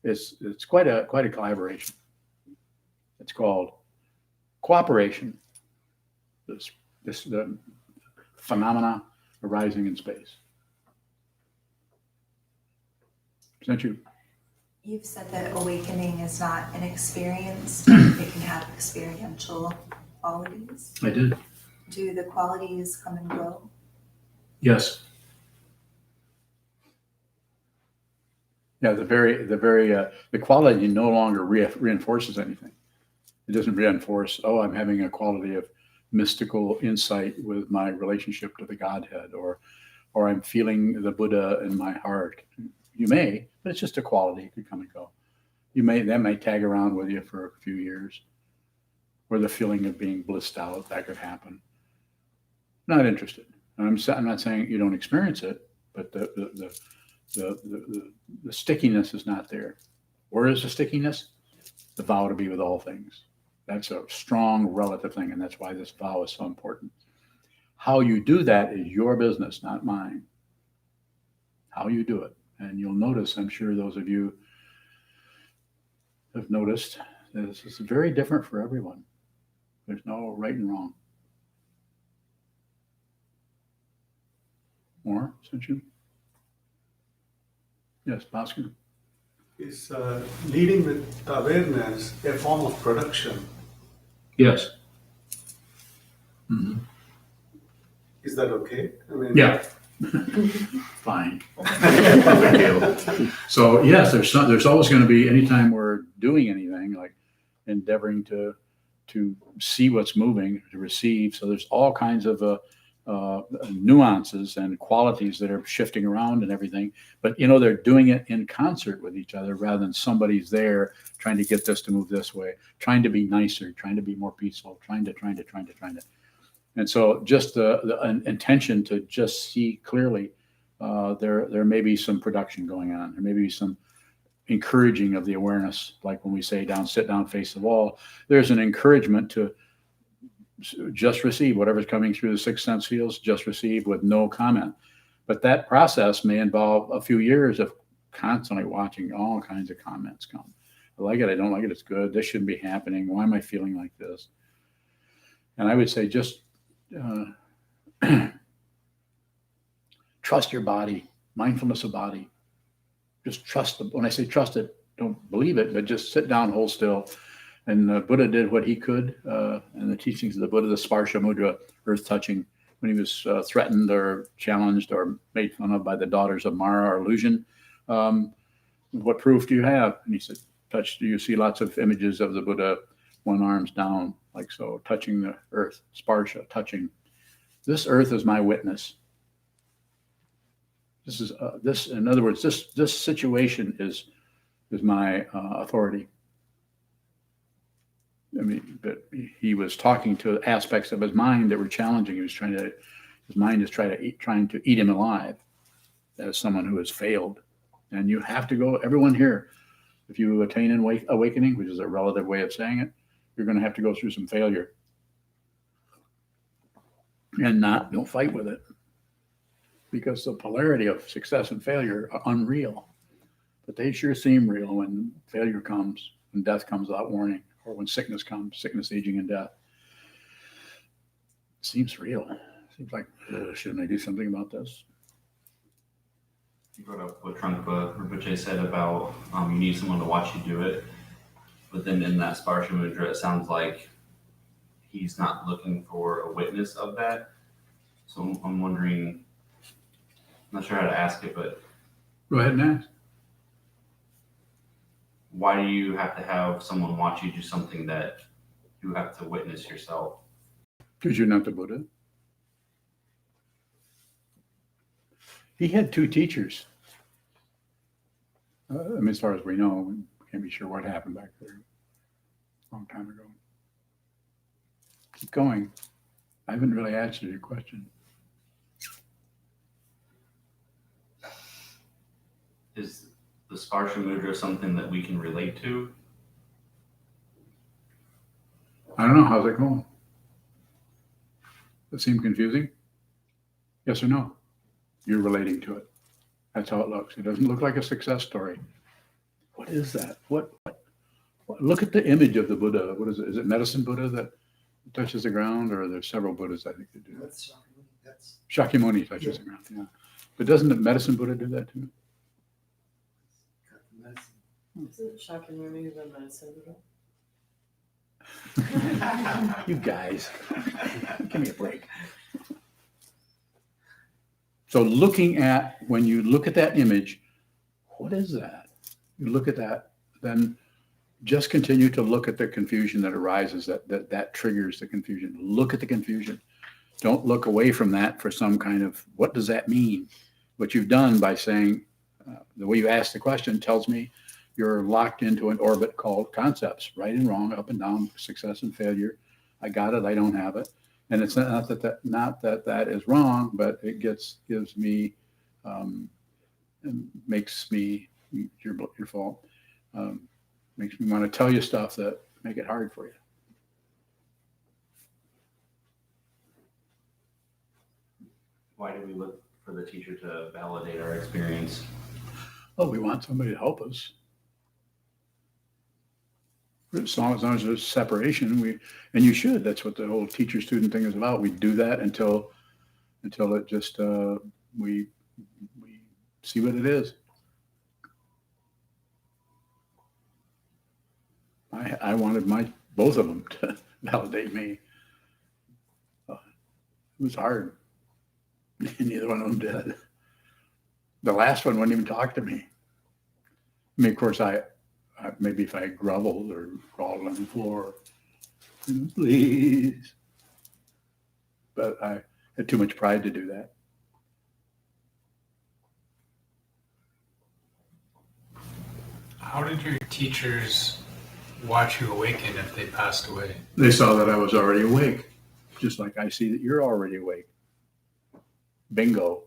It's quite a collaboration. It's called cooperation. The phenomena arising in space. Isn't you? You've said that awakening is not an experience, but it can have experiential qualities. I did. Do the qualities come and go? Yes. Yeah, the quality no longer reinforces anything. It doesn't reinforce, I'm having a quality of mystical insight with my relationship to the Godhead, or or I'm feeling the Buddha in my heart. You may, but it's just a quality. It could come and go. That may tag around with you for a few years. Or the feeling of being blissed out, that could happen. Not interested. I'm not saying you don't experience it, but the stickiness is not there. Where is the stickiness? The vow to be with all things. That's a strong relative thing, and that's why this vow is so important. How you do that is your business, not mine. How you do it. And you'll notice, I'm sure those of you have noticed, that this is very different for everyone. There's no right and wrong. More, Sanju? Yes, Bhaskar? Is leading with awareness a form of production? Yes. Mm-hmm. Is that okay? I mean, Yeah. Fine. So yes, there's always going to be, anytime we're doing anything, like endeavoring to see what's moving, to receive. So there's all kinds of nuances and qualities that are shifting around and everything. But they're doing it in concert with each other rather than somebody's there trying to get this to move this way, trying to be nicer, trying to be more peaceful, trying to. And so just the intention to just see clearly, there may be some production going on. There may be some encouraging of the awareness, like when we say sit down, face the wall. There's an encouragement to just receive whatever's coming through the sixth sense fields, just receive with no comment. But that process may involve a few years of constantly watching all kinds of comments come. I like it, I don't like it, it's good, this shouldn't be happening, why am I feeling like this? And I would say just trust your body, mindfulness of body. Just trust when I say trust it, don't believe it, but just sit down, hold still. And the Buddha did what he could, and the teachings of the Buddha, the Sparsha Mudra, earth touching, when he was threatened or challenged or made fun of by the daughters of Mara or illusion. What proof do you have? And he said, touch. You see lots of images of the Buddha, one arm's down, like so, touching the earth, Sparsha, touching. This earth is my witness. This is this. In other words, this situation is my authority. I mean, but he was talking to aspects of his mind that were challenging. His mind is trying to eat him alive as someone who has failed. And you have to go, everyone here, if you attain awakening, which is a relative way of saying it, you're going to have to go through some failure. And don't fight with it. Because the polarity of success and failure are unreal. But they sure seem real when failure comes, when death comes without warning, or when sickness comes, sickness, aging, and death. It seems real. It seems like, shouldn't I do something about this? You brought up what Trungpa Rinpoche said about you need someone to watch you do it. But then in that Sparsha Mudra, it sounds like he's not looking for a witness of that. So I'm wondering, I'm not sure how to ask it, but Go ahead and ask. Why do you have to have someone watch you do something that you have to witness yourself? Because you're not the Buddha. He had two teachers. I mean, as far as we know, we can't be sure what happened back there a long time ago. Keep going. I haven't really answered your question. Is the Sparsha Mudra something that we can relate to? I don't know. How's it going? Does it seem confusing? Yes or no? You're relating to it. That's how it looks. It doesn't look like a success story. What is that? What? Look at the image of the Buddha. What is it? Is it medicine Buddha that touches the ground, or there's several Buddhas I think that do that? That's Shakyamuni touches the ground. Yeah, but doesn't the medicine Buddha do that too? Isn't Shakyamuni the medicine Buddha? You guys, give me a break. So when you look at that image, what is that? You look at that, then just continue to look at the confusion that arises, that triggers the confusion. Look at the confusion. Don't look away from that for some kind of, what does that mean? What you've done by saying, the way you ask the question tells me you're locked into an orbit called concepts, right and wrong, up and down, success and failure. I got it, I don't have it. And it's not that is wrong, but it gives me, and makes me, your fault, makes me want to tell you stuff that make it hard for you. Why do we look for the teacher to validate our experience? Oh, we want somebody to help us. As long as there's separation, and you should. That's what the whole teacher-student thing is about. We do that until it just we see what it is. I wanted both of them to validate me. It was hard. Neither one of them did. The last one wouldn't even talk to me. I mean, of course, I maybe if I groveled or crawled on the floor, please. But I had too much pride to do that. How did your teachers watch you awaken if they passed away? They saw that I was already awake, just like I see that you're already awake. Bingo.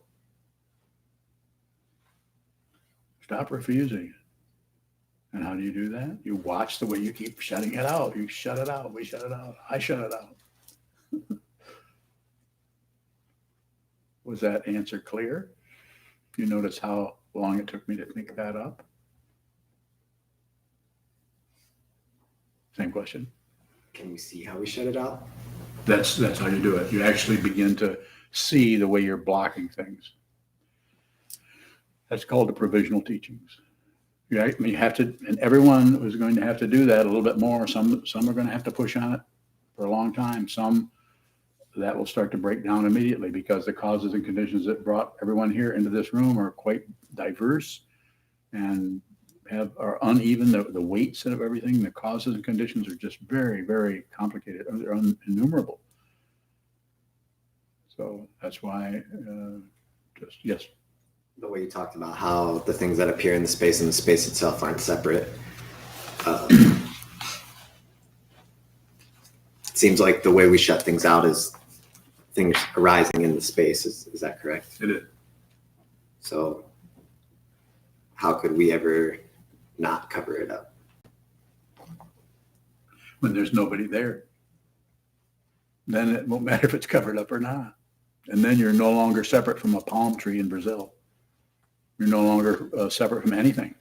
Stop refusing. And how do you do that? You watch the way you keep shutting it out. You shut it out. We shut it out. I shut it out. Was that answer clear? You notice how long it took me to think that up? Same question. Can we see how we shut it out? That's how you do it. You actually begin to see the way you're blocking things. That's called the provisional teachings. You have to, and everyone is going to have to do that a little bit more. Some are going to have to push on it for a long time. Some that will start to break down immediately because the causes and conditions that brought everyone here into this room are quite diverse and are uneven. The weights of everything, the causes and conditions are just very, very complicated. They're innumerable. So that's why, yes. The way you talked about how the things that appear in the space and the space itself aren't separate. It seems like the way we shut things out is things arising in the space. Is that correct? It is. So how could we ever not cover it up? When there's nobody there, then it won't matter if it's covered up or not. And then you're no longer separate from a palm tree in Brazil. You're no longer separate from anything.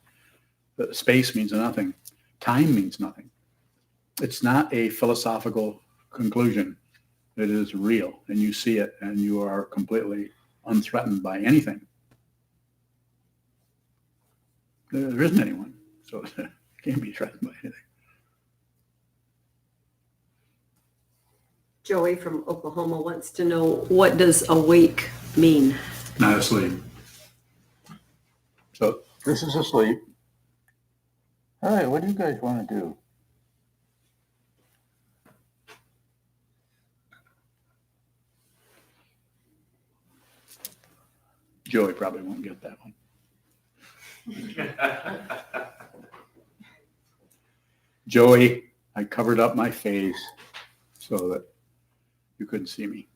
Space means nothing. Time means nothing. It's not a philosophical conclusion. It is real, and you see it, and you are completely unthreatened by anything. There isn't anyone, so it can't be threatened by anything. Joey from Oklahoma wants to know, what does awake mean? Not asleep. So this is asleep. All right, what do you guys want to do? Joey probably won't get that one. Joey, I covered up my face so that you couldn't see me.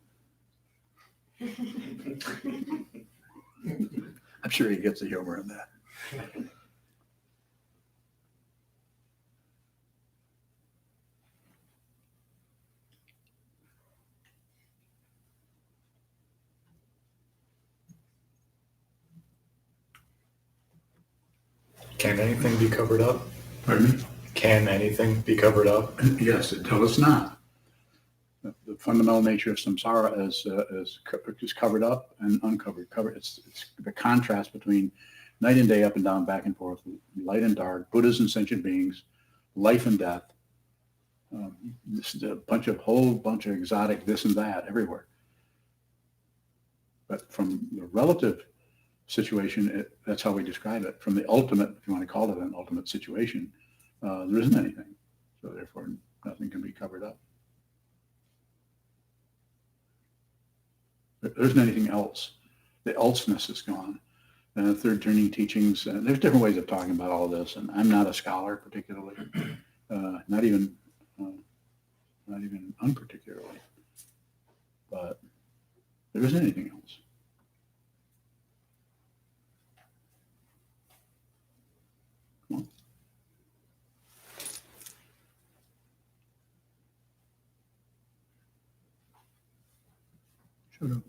I'm sure he gets the humor in that. Can anything be covered up? Pardon me? Can anything be covered up? Yes, until it's not. The fundamental nature of samsara is covered up and uncovered. It's the contrast between night and day, up and down, back and forth, light and dark, Buddhas and sentient beings, life and death. This is a whole bunch of exotic this and that everywhere. But from the relative situation, that's how we describe it. From the ultimate, if you want to call it an ultimate situation, there isn't anything. So therefore, nothing can be covered up. There isn't anything else. The elseness is gone. And the third turning teachings, there's different ways of talking about all this. And I'm not a scholar particularly, not even unparticularly. But there isn't anything else. Come on. Shut up.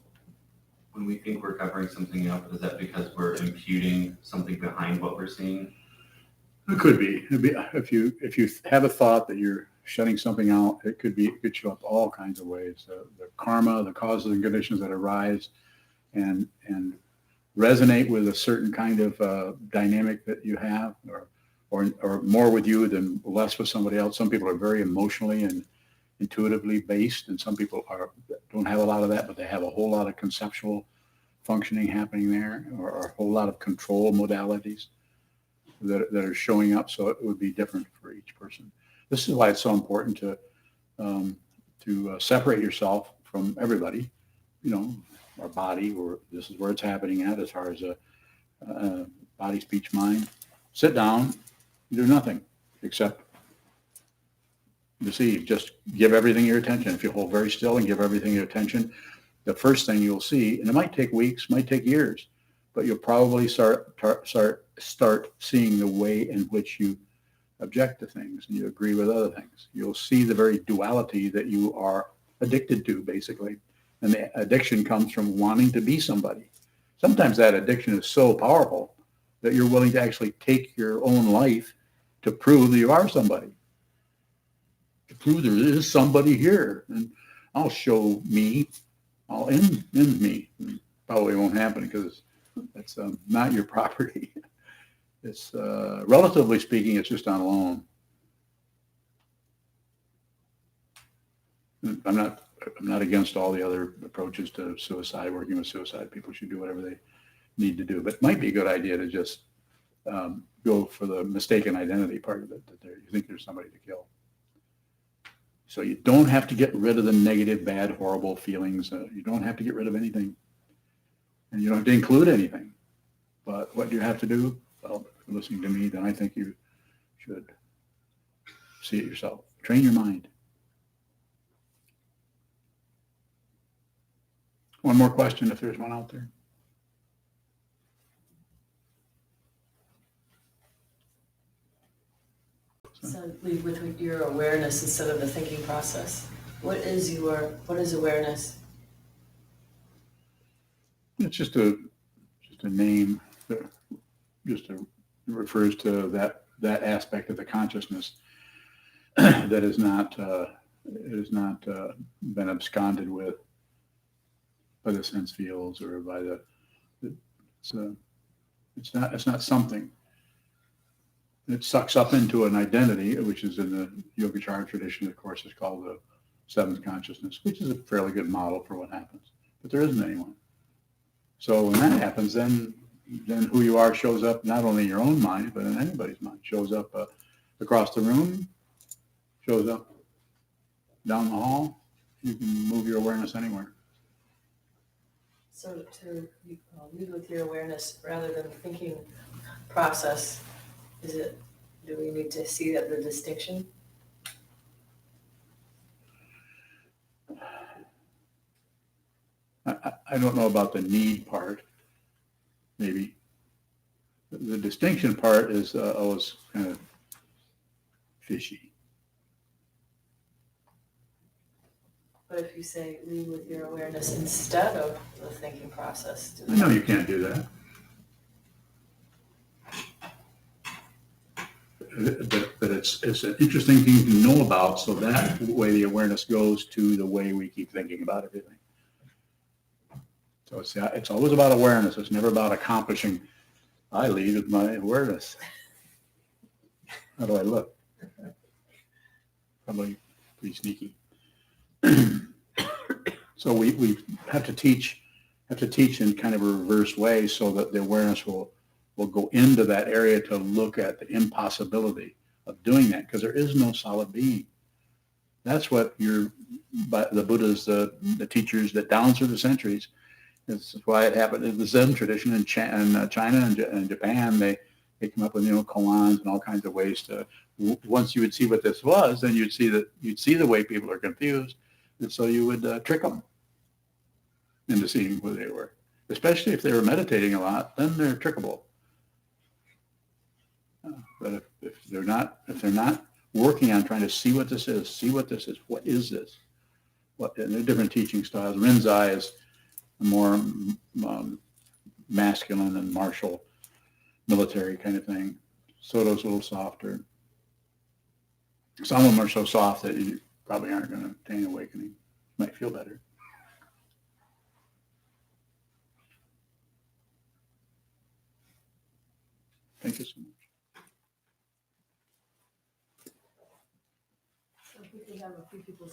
When we think we're covering something up, is that because we're imputing something behind what we're seeing? It could be. It'd be if you have a thought that you're shutting something out, it could show up all kinds of ways. The karma, the causes and conditions that arise and resonate with a certain kind of dynamic that you have, or more with you than less with somebody else. Some people are very emotionally and intuitively based, and some people don't have a lot of that, but they have a whole lot of conceptual functioning happening there, or a whole lot of control modalities that are showing up. So it would be different for each person. This is why it's so important to separate yourself from everybody. You know, our body, or this is where it's happening at as far as body, speech, mind. Sit down, do nothing except receive. Just give everything your attention. If you hold very still and give everything your attention, the first thing you'll see, and it might take weeks, might take years, but you'll probably start seeing the way in which you object to things and you agree with other things. You'll see the very duality that you are addicted to, basically. And the addiction comes from wanting to be somebody. Sometimes that addiction is so powerful that you're willing to actually take your own life to prove that you are somebody. To prove there is somebody here. And I'll show me. I'll end me. Probably won't happen because it's not your property. It's relatively speaking, it's just on loan. I'm not against all the other approaches to suicide. Working with suicide, people should do whatever they need to do. But it might be a good idea to just go for the mistaken identity part of it, that you think there's somebody to kill. So you don't have to get rid of the negative, bad, horrible feelings. You don't have to get rid of anything. And you don't have to include anything. But what do you have to do? Well, if you're listening to me, then I think you should see it yourself. Train your mind. One more question, if there's one out there. So lead with your awareness instead of the thinking process. What is awareness? It's just a name that refers to that aspect of the consciousness that is not been absconded with by the sense fields or by it's not something. It sucks up into an identity, which is in the Yogacara tradition, of course, is called the seventh consciousness, which is a fairly good model for what happens. But there isn't anyone. So when that happens, then who you are shows up not only in your own mind, but in anybody's mind. Shows up across the room, shows up down the hall. You can move your awareness anywhere. So to lead with your awareness rather than the thinking process, do we need to see the distinction? I don't know about the need part, maybe. The distinction part is always kind of fishy. But if you say lead with your awareness instead of the thinking process. I know you can't do that. But it's an interesting thing to know about, so that way the awareness goes to the way we keep thinking about everything. So it's always about awareness. It's never about accomplishing. I lead with my awareness. How do I look? Probably pretty sneaky. So we have to teach in kind of a reverse way so that the awareness will go into that area to look at the impossibility of doing that, because there is no solid being. That's what the Buddhas, the teachers that down through the centuries This is why it happened in the Zen tradition in China and Japan. They come up with, koans and all kinds of ways to, once you would see what this was, then you'd see the way people are confused. And so you would trick them into seeing who they were, especially if they were meditating a lot, then they're trickable. But if they're not working on trying to see what this is, what is this? And there are different teaching styles. Rinzai is more masculine and martial, military kind of thing. Soto's a little softer. Some of them are so soft that you probably aren't going to attain awakening. You might feel better. Thank you so much. We have a few people